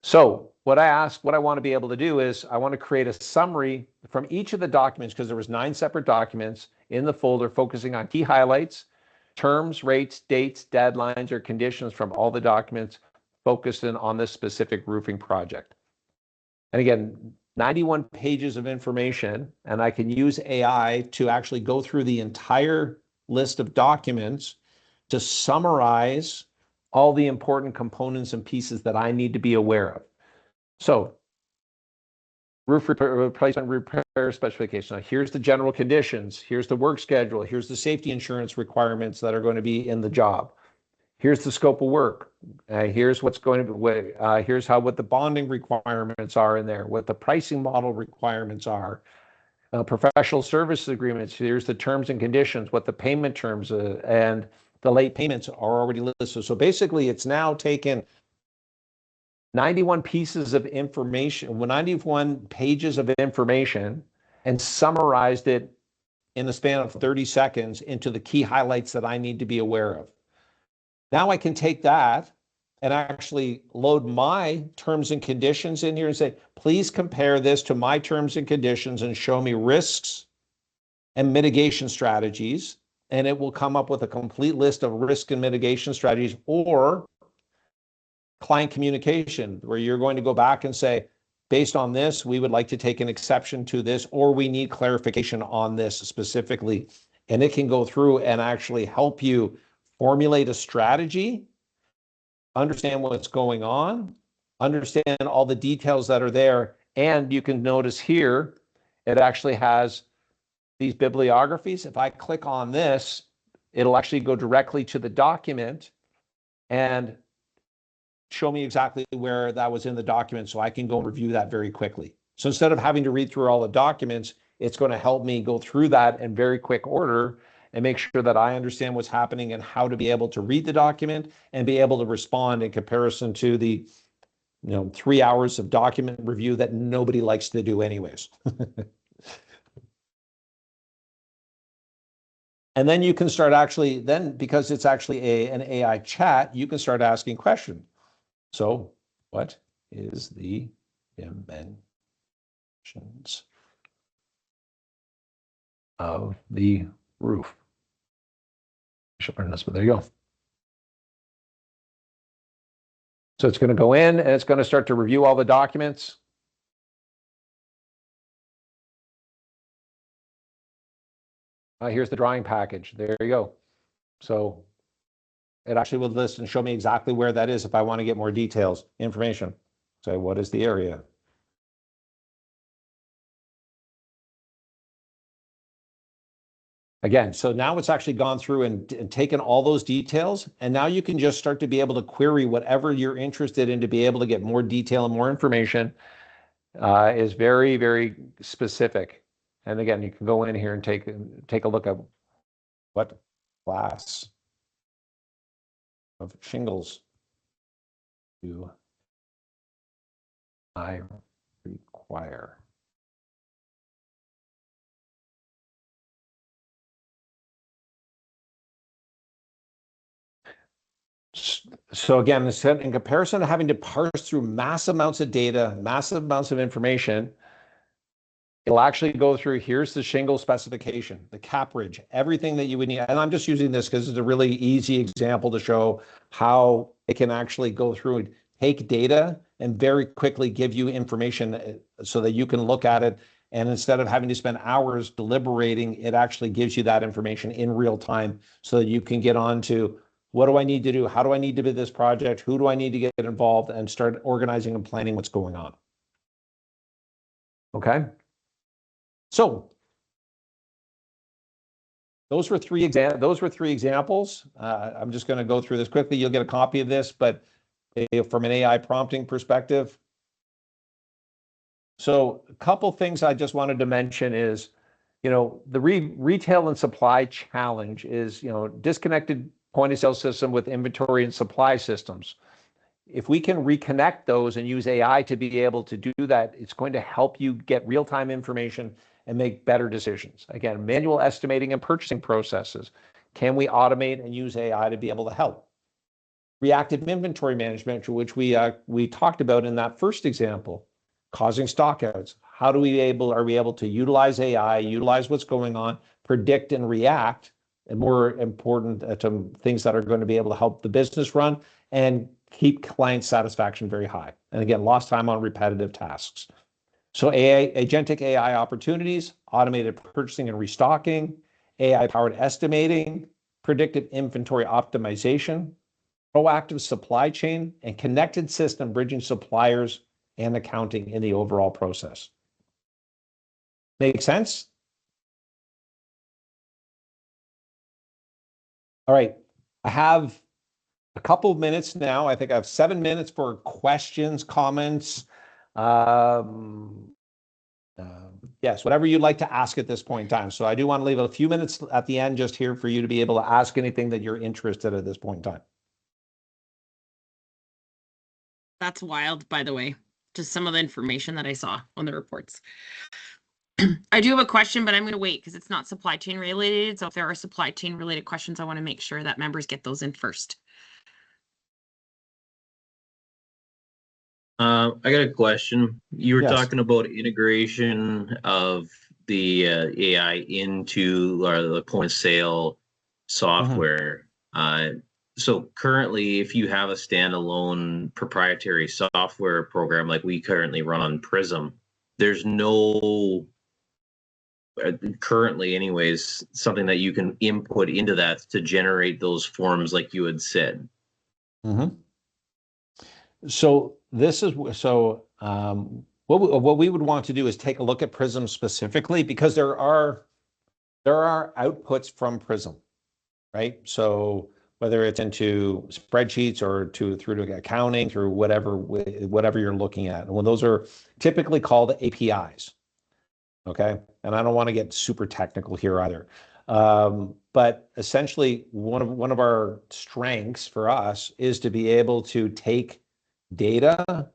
Speaker 2: So what I want to be able to do is I want to create a summary from each of the documents, because there was 9 separate documents in the folder focusing on key highlights, terms, rates, dates, deadlines, or conditions from all the documents focused in on this specific roofing project. And again, 91 pages of information, and I can use AI to actually go through the entire list of documents to summarize all the important components and pieces that I need to be aware of. So roof replacement repair specification. Now, here's the general conditions. Here's the work schedule. Here's the safety insurance requirements that are going to be in the job. Here's the scope of work. Here's what's going to be, here's what the bonding requirements are in there, what the pricing model requirements are, professional services agreements. Here's the terms and conditions, what the payment terms and the late payments are already listed. So basically, it's now taken 91 pieces of information, 91 pages of information, and summarized it in the span of 30 seconds into the key highlights that I need to be aware of. Now I can take that and actually load my terms and conditions in here and say, please compare this to my terms and conditions and show me risks and mitigation strategies. And it will come up with a complete list of risk and mitigation strategies, or client communication, where you're going to go back and say, based on this, we would like to take an exception to this, or we need clarification on this specifically. And it can go through and actually help you formulate a strategy, understand what's going on, understand all the details that are there. And you can notice here, it actually has these bibliographies. If I click on this, it'll actually go directly to the document and show me exactly where that was in the document, so I can go and review that very quickly. So instead of having to read through all the documents, it's going to help me go through that in very quick order and make sure that I understand what's happening and how to be able to read the document and be able to respond in comparison to the 3 hours of document review that nobody likes to do anyways. And then you can start because it's actually an AI chat, you can start asking questions. So what is the dimensions of the roof? I should learn this, but there you go. So it's going to go in and it's going to start to review all the documents. Here's the drawing package. There you go. So it actually will list and show me exactly where that is if I want to get more details, information. So what is the area? Again, so now it's actually gone through and taken all those details, and now you can just start to be able to query whatever you're interested in to be able to get more detail and more information. Is very, very specific. And again, you can go in here and take a look at what class of shingles do I require? So again, in comparison to having to parse through mass amounts of data, massive amounts of information, it'll actually go through, here's the shingle specification, the cap ridge, everything that you would need. And I'm just using this because it's a really easy example to show how it can actually go through and take data and very quickly give you information so that you can look at it. And instead of having to spend hours deliberating, it actually gives you that information in real time so that you can get on to what do I need to do? How do I need to bid this project? Who do I need to get involved and start organizing and planning what's going on? Okay. So those were three examples. I'm just going to go through this quickly. You'll get a copy of this, but from an AI prompting perspective. So a couple things I just wanted to mention is, the retail and supply challenge is, disconnected point of sale system with inventory and supply systems. If we can reconnect those and use AI to be able to do that, it's going to help you get real-time information and make better decisions. Again, manual estimating and purchasing processes. Can we automate and use AI to be able to help? Reactive inventory management, which we talked about in that first example, causing stockouts. Are we able to utilize AI, utilize what's going on, predict and react, and more important to things that are going to be able to help the business run and keep client satisfaction very high. And again, lost time on repetitive tasks. So agentic AI opportunities, automated purchasing and restocking, AI-powered estimating, predictive inventory optimization, proactive supply chain, and connected system bridging suppliers and accounting in the overall process. Make sense? All right, I have a couple of minutes now. I think I have 7 minutes for questions, comments. Yes, whatever you'd like to ask at this point in time. So I do want to leave a few minutes at the end just here for you to be able to ask anything that you're interested at this point in time.
Speaker 1: That's wild, by the way, just some of the information that I saw on the reports. I do have a question, but I'm going to wait because it's not supply chain related. So if there are supply chain related questions, I want to make sure that members get those in first.
Speaker 3: I got a question. You were
Speaker 2: Yes.
Speaker 3: talking about integration of the AI into the point of sale software. So currently, if you have a standalone proprietary software program like we currently run on Prism, there's no currently anyways something that you can input into that to generate those forms like you had said.
Speaker 2: So what we would want to do is take a look at Prism specifically because there are outputs from Prism, right? So whether it's into spreadsheets or through to accounting, through whatever you're looking at, and those are typically called APIs. Okay, and I don't want to get super technical here either. But essentially, one of our strengths for us is to be able to take data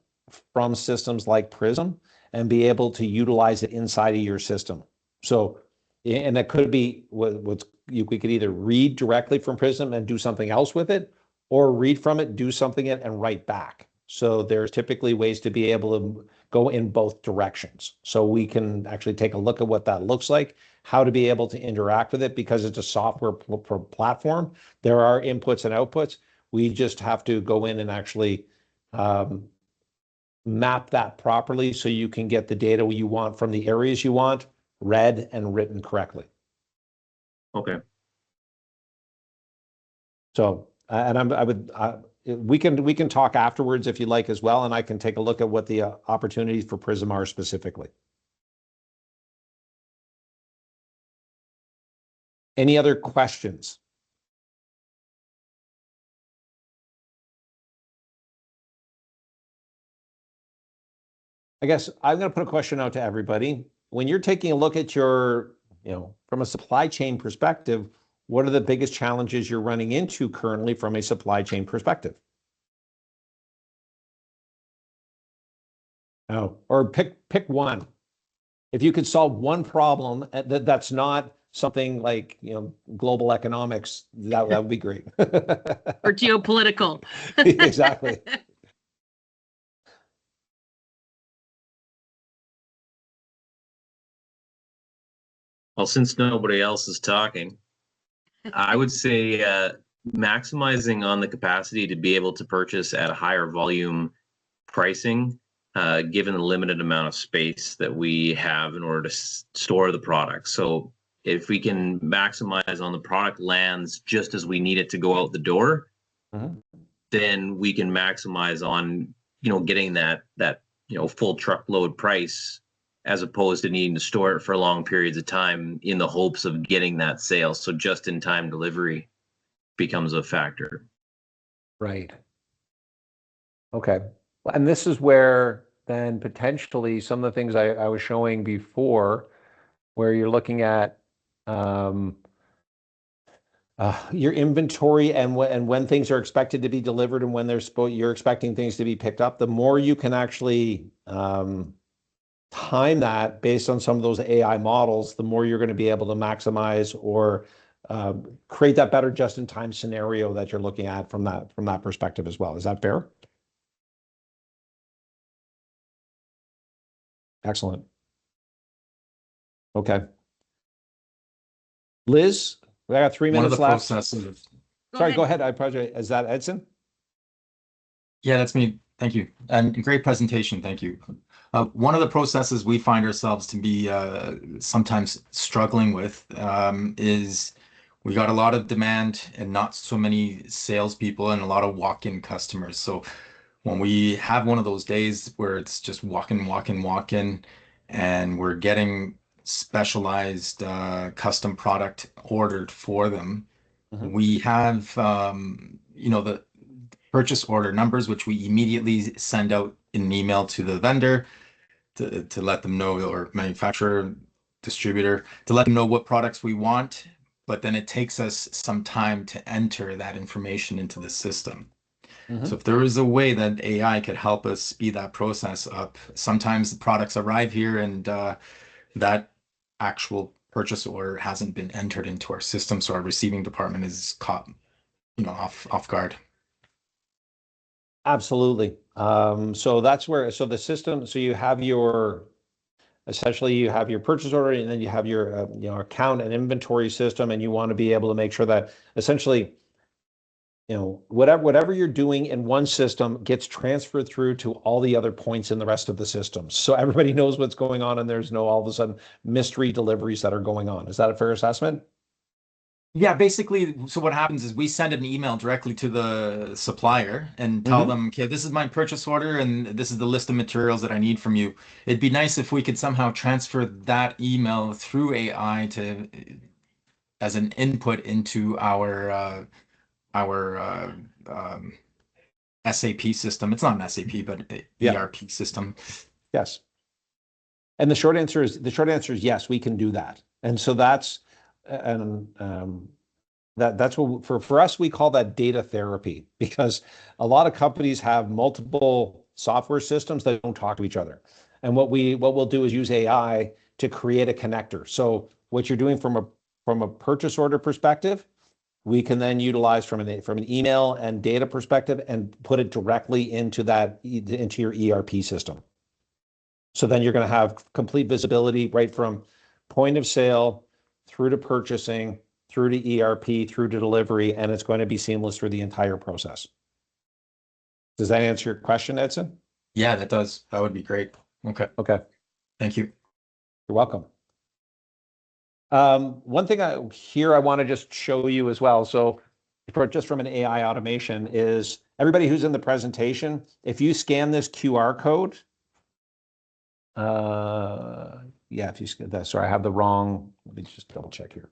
Speaker 2: from systems like Prism and be able to utilize it inside of your system. So, and that could be what's we could either read directly from Prism and do something else with it, or read from it, do something it, and write back. So there's typically ways to be able to go in both directions. So we can actually take a look at what that looks like, how to be able to interact with it, because it's a software platform. There are inputs and outputs. We just have to go in and actually map that properly so you can get the data you want from the areas you want read and written correctly.
Speaker 3: Okay.
Speaker 2: So, we can talk afterwards if you like as well, and I can take a look at what the opportunities for Prism are specifically. Any other questions? I guess I'm going to put a question out to everybody. When you're taking a look at your, from a supply chain perspective, what are the biggest challenges you're running into currently from a supply chain perspective? Oh, or pick one. If you could solve one problem that's not something like global economics, that would be great.
Speaker 1: Or geopolitical.
Speaker 2: Exactly.
Speaker 3: Well, since nobody else is talking, I would say maximizing on the capacity to be able to purchase at a higher volume pricing, given the limited amount of space that we have in order to store the product. So if we can maximize on the product lands just as we need it to go out the door, then we can maximize on getting that full truckload price, as opposed to needing to store it for long periods of time in the hopes of getting that sale. So just in time delivery becomes a factor.
Speaker 2: Right. Okay. And this is where then potentially some of the things I was showing before, where you're looking at your inventory and when things are expected to be delivered and when you're expecting things to be picked up, the more you can actually time that based on some of those AI models, the more you're going to be able to maximize or create that better just-in-time scenario that you're looking at from that perspective as well. Is that fair? Excellent. Okay. Liz, we got 3 minutes left.
Speaker 4: One of the processes.
Speaker 2: Sorry, go ahead. I apologize. Is that Edson?
Speaker 4: Yeah, that's me. Thank you. And great presentation. Thank you. One of the processes we find ourselves to be sometimes struggling with is we got a lot of demand and not so many salespeople and a lot of walk-in customers. So when we have one of those days where it's just walk-in, and we're getting specialized custom product ordered for them, we have the purchase order numbers, which we immediately send out in an email to the vendor to let them know, or manufacturer, distributor, to let them know what products we want. But then it takes us some time to enter that information into the system. So if there is a way that AI could help us speed that process up, sometimes the products arrive here and that actual purchase order hasn't been entered into our system, so our receiving department is caught, off guard.
Speaker 2: Absolutely. So that's where, so the system, so essentially you have your purchase order, and then you have your account and inventory system, and you want to be able to make sure that essentially whatever you're doing in one system gets transferred through to all the other points in the rest of the systems, so everybody knows what's going on and there's no all of a sudden mystery deliveries that are going on. Is that a fair assessment?
Speaker 4: Yeah, basically, so what happens is we send an email directly to the supplier and tell them, okay, this is my purchase order and this is the list of materials that I need from you. It'd be nice if we could somehow transfer that email through AI as an input into our SAP system. It's not an SAP, but ERP system.
Speaker 2: Yes. And the short answer is yes, we can do that. And so that's what for us we call that data therapy, because a lot of companies have multiple software systems that don't talk to each other. And what we'll do is use AI to create a connector. So what you're doing from a purchase order perspective, we can then utilize from an email and data perspective and put it directly into your ERP system. So then you're going to have complete visibility right from point of sale through to purchasing, through to ERP, through to delivery, and it's going to be seamless through the entire process. Does that answer your question, Edson?
Speaker 4: Yeah, that does. That would be great. Okay.
Speaker 2: Okay.
Speaker 4: Thank you.
Speaker 2: You're welcome. One thing I want to just show you as well. So just from an AI automation is everybody who's in the presentation, if you scan this QR code, yeah, if you scan that, sorry, I have the wrong, let me just double check here.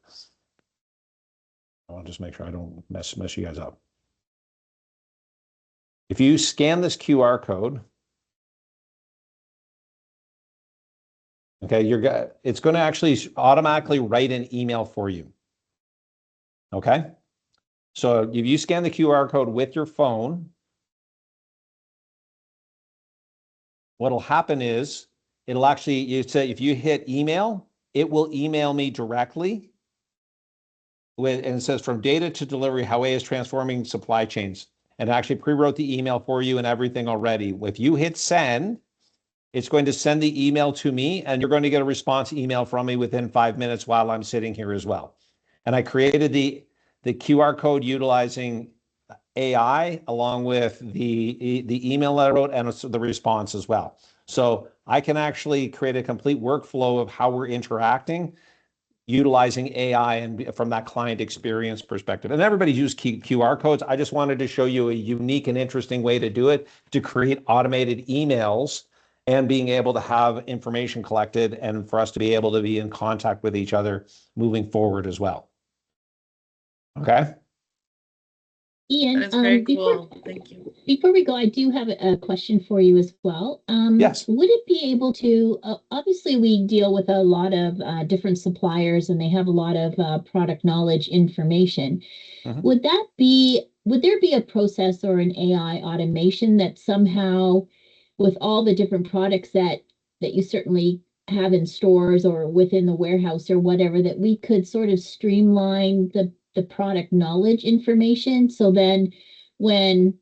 Speaker 2: I'll just make sure I don't mess you guys up. If you scan this QR code, okay, it's going to actually automatically write an email for you. Okay, so if you scan the QR code with your phone, what'll happen is it'll actually, if you hit email, it will email me directly and it says from data to delivery, how AI is transforming supply chains, and actually pre-wrote the email for you and everything already. If you hit send, it's going to send the email to me, and you're going to get a response email from me within 5 minutes while I'm sitting here as well. And I created the QR code utilizing AI along with the email that I wrote and the response as well. So I can actually create a complete workflow of how we're interacting utilizing AI and from that client experience perspective. And everybody's used QR codes. I just wanted to show you a unique and interesting way to do it, to create automated emails and being able to have information collected and for us to be able to be in contact with each other moving forward as well. Okay.
Speaker 1: That is very cool. Thank you.
Speaker 5: Before we go, I do have a question for you as well.
Speaker 2: Yes.
Speaker 5: Would it be able to, obviously we deal with a lot of different suppliers and they have a lot of product knowledge information.
Speaker 2: Mhm.
Speaker 5: Would there be a process or an AI automation that somehow with all the different products that you certainly have in stores or within the warehouse or whatever, that we could sort of streamline the product knowledge information, so then when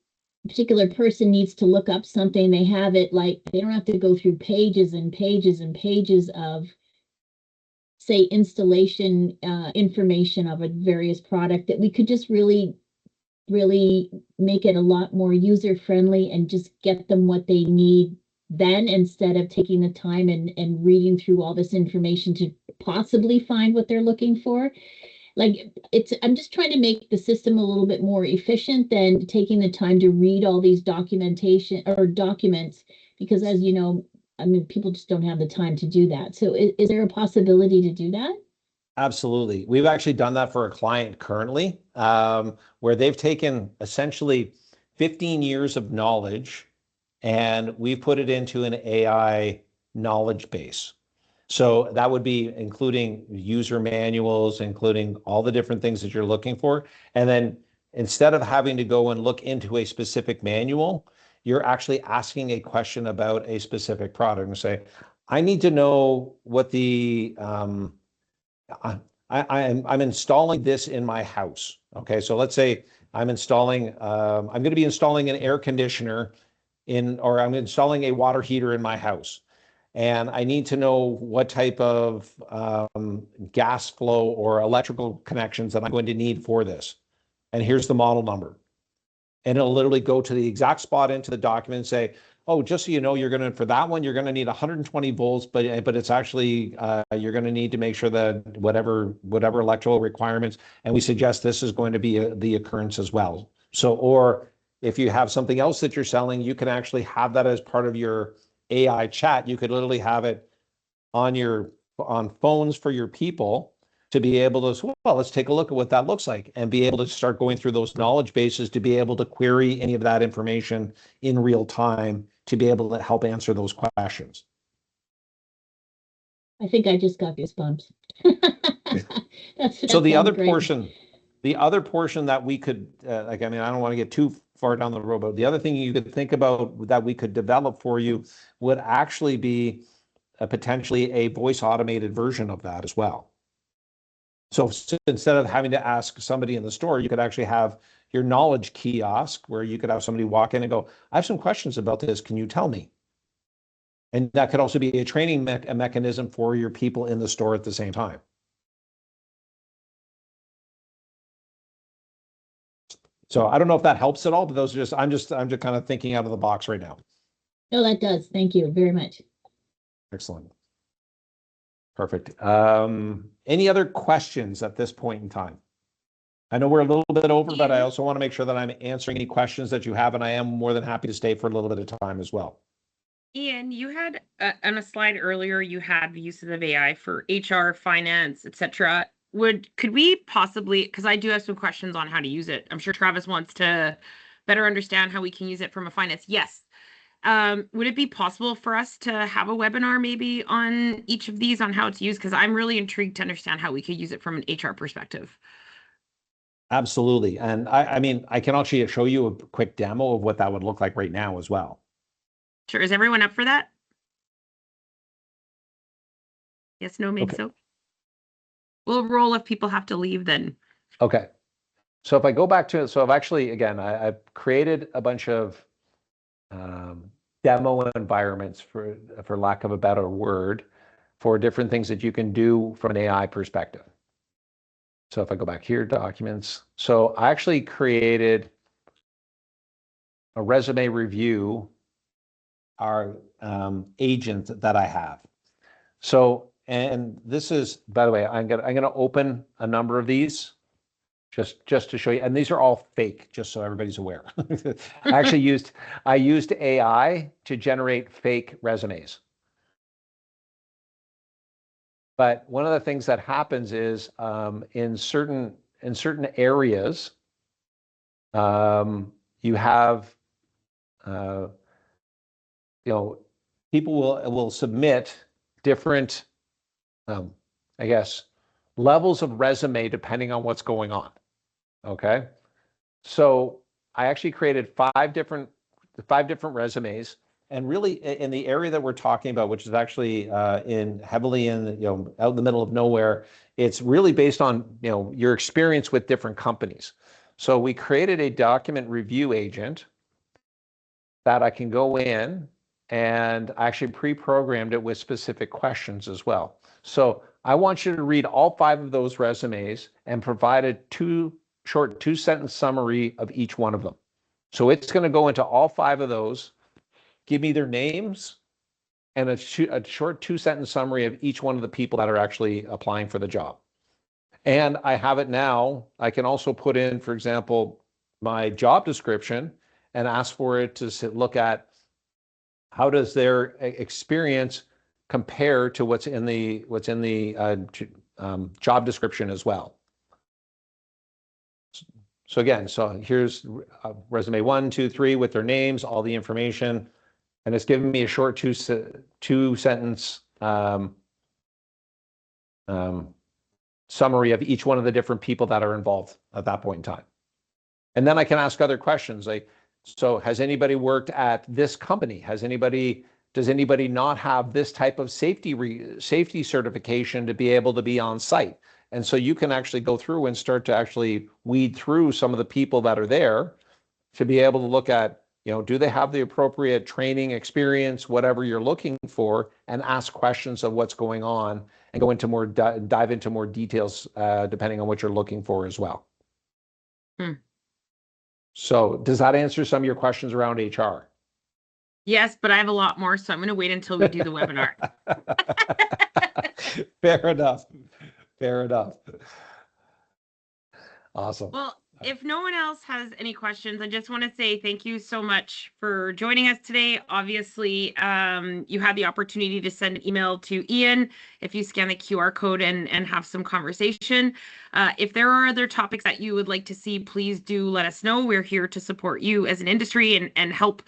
Speaker 5: a particular person needs to look up something, they have it, like they don't have to go through pages and pages and pages of, say, installation information of a various product, that we could just really make it a lot more user friendly and just get them what they need then, instead of taking the time and reading through all this information to possibly find what they're looking for. Like, I'm just trying to make the system a little bit more efficient than taking the time to read all these documentation or documents, because as you know, I mean, people just don't have the time to do that. So is there a possibility to do that?
Speaker 2: Absolutely. We've actually done that for a client currently, where they've taken essentially 15 years of knowledge and we've put it into an AI knowledge base. So that would be including user manuals, including all the different things that you're looking for. And then instead of having to go and look into a specific manual, you're actually asking a question about a specific product and say, I need to know what I'm installing this in my house. Okay, so let's say I'm going to be installing an air conditioner or I'm installing a water heater in my house. And I need to know what type of gas flow or electrical connections that I'm going to need for this. And here's the model number. And it'll literally go to the exact spot into the document and say, oh, just so you know, for that one, you're going to need 120 volts, but it's actually, you're going to need to make sure that whatever electrical requirements, and we suggest this is going to be the occurrence as well. So, or if you have something else that you're selling, you can actually have that as part of your AI chat. You could literally have it on phones for your people to be able to, well, let's take a look at what that looks like, and be able to start going through those knowledge bases to be able to query any of that information in real time to be able to help answer those questions.
Speaker 5: I think I just got goosebumps.
Speaker 2: So the other
Speaker 5: great.
Speaker 2: portion that we could, I don't want to get too far down the road. But the other thing you could think about that we could develop for you would actually be potentially a voice automated version of that as well. So instead of having to ask somebody in the store, you could actually have your knowledge kiosk where you could have somebody walk in and go, I have some questions about this. Can you tell me? And that could also be a training mechanism for your people in the store at the same time. So I don't know if that helps at all, but those are just I'm just kind of thinking out of the box right now.
Speaker 5: No, that does. Thank you very much.
Speaker 2: Excellent. Perfect. Any other questions at this point in time? I know we're a little bit over, but I also want to make sure that I'm answering any questions that you have, and I am more than happy to stay for a little bit of time as well.
Speaker 1: Ian, you had on a slide earlier, you had the uses of AI for HR, finance, etc. Could we possibly, because I do have some questions on how to use it. I'm sure Travis wants to better understand how we can use it from a finance. Yes. Would it be possible for us to have a webinar maybe on each of these on how it's used? Because I'm really intrigued to understand how we could use it from an HR perspective.
Speaker 2: Absolutely. And I mean, I can actually show you a quick demo of what that would look like right now as well.
Speaker 1: Sure. Is everyone up for that? Yes, no, maybe
Speaker 2: Okay.
Speaker 1: so. We'll roll if people have to leave then.
Speaker 2: Okay. So if I go back to it, so I've actually, again, I've created a bunch of demo environments, for lack of a better word, for different things that you can do from an AI perspective. So if I go back here, documents. So I actually created a resume review, our agent that I have. So, and this is, by the way, I'm gonna open a number of these just to show you, and these are all fake, just so everybody's aware. I used AI to generate fake resumes. But one of the things that happens is in certain areas, you have people will submit different, I guess, levels of resume depending on what's going on. Okay, so I actually created five different resumes, and really in the area that we're talking about, which is actually heavily in out in the middle of nowhere. It's really based on your experience with different companies. So we created a document review agent that I can go in, and I actually pre-programmed it with specific questions as well. So I want you to read all five of those resumes and provide a short two-sentence summary of each one of them. So it's going to go into all five of those, give me their names, and a short two-sentence summary of each one of the people that are actually applying for the job. And I have it now. I can also put in, for example, my job description and ask for it to look at how does their experience compare to what's in the job description as well. So again, so here's resume 1, 2, 3 with their names, all the information, and it's giving me a short two-sentence summary of each one of the different people that are involved at that point in time. And then I can ask other questions like, so has anybody worked at this company? Does anybody not have this type of safety certification to be able to be on site? And so you can actually go through and start to actually weed through some of the people that are there to be able to look at, do they have the appropriate training, experience, whatever you're looking for, and ask questions of what's going on and go into more, dive into more details depending on what you're looking for as well. So does that answer some of your questions around HR?
Speaker 1: Yes, but I have a lot more, so I'm going to wait until we do the webinar.
Speaker 2: Fair enough. Fair enough. Awesome.
Speaker 1: Well, if no one else has any questions, I just want to say thank you so much for joining us today. Obviously, you had the opportunity to send an email to Ian if you scan the QR code and have some conversation. If there are other topics that you would like to see, please do let us know. We're here to support you as an industry and help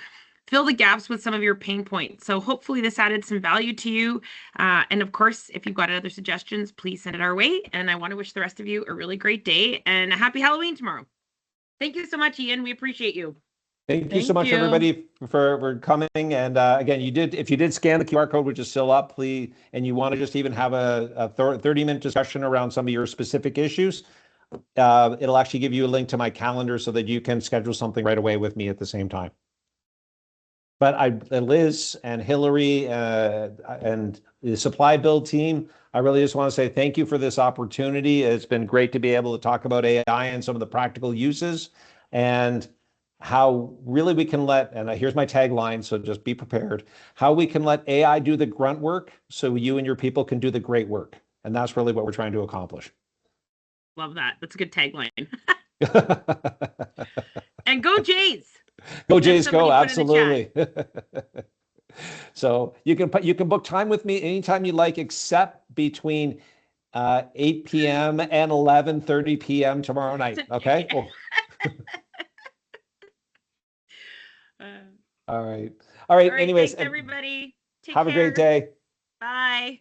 Speaker 1: fill the gaps with some of your pain points. So hopefully this added some value to you. And of course, if you've got other suggestions, please send it our way. And I want to wish the rest of you a really great day and a happy Halloween tomorrow. Thank you so much, Ian. We appreciate you.
Speaker 2: Thank you so
Speaker 1: Thank
Speaker 2: much,
Speaker 1: you.
Speaker 2: everybody, for coming. And again, if you did scan the QR code, which is still up, please, and you want to just even have a 30-minute discussion around some of your specific issues, it'll actually give you a link to my calendar so that you can schedule something right away with me at the same time. But Liz and Hillary and the supply build team, I really just want to say thank you for this opportunity. It's been great to be able to talk about AI and some of the practical uses and how really we can and here's my tagline, so just be prepared, how we can let AI do the grunt work so you and your people can do the great work. And that's really what we're trying to accomplish.
Speaker 1: Love that. That's a good tagline. And go Jays.
Speaker 2: Go
Speaker 1: As
Speaker 2: Jays,
Speaker 1: somebody
Speaker 2: go!
Speaker 1: put in the
Speaker 2: Absolutely. So you can book time with me anytime you like, except between 8 p.m. and 11:30 p.m. tomorrow night. Okay.
Speaker 1: Okay.
Speaker 2: All right.
Speaker 1: All right.
Speaker 2: Anyways,
Speaker 1: Thanks, everybody. Take
Speaker 2: have
Speaker 1: care.
Speaker 2: a great day.
Speaker 1: Bye.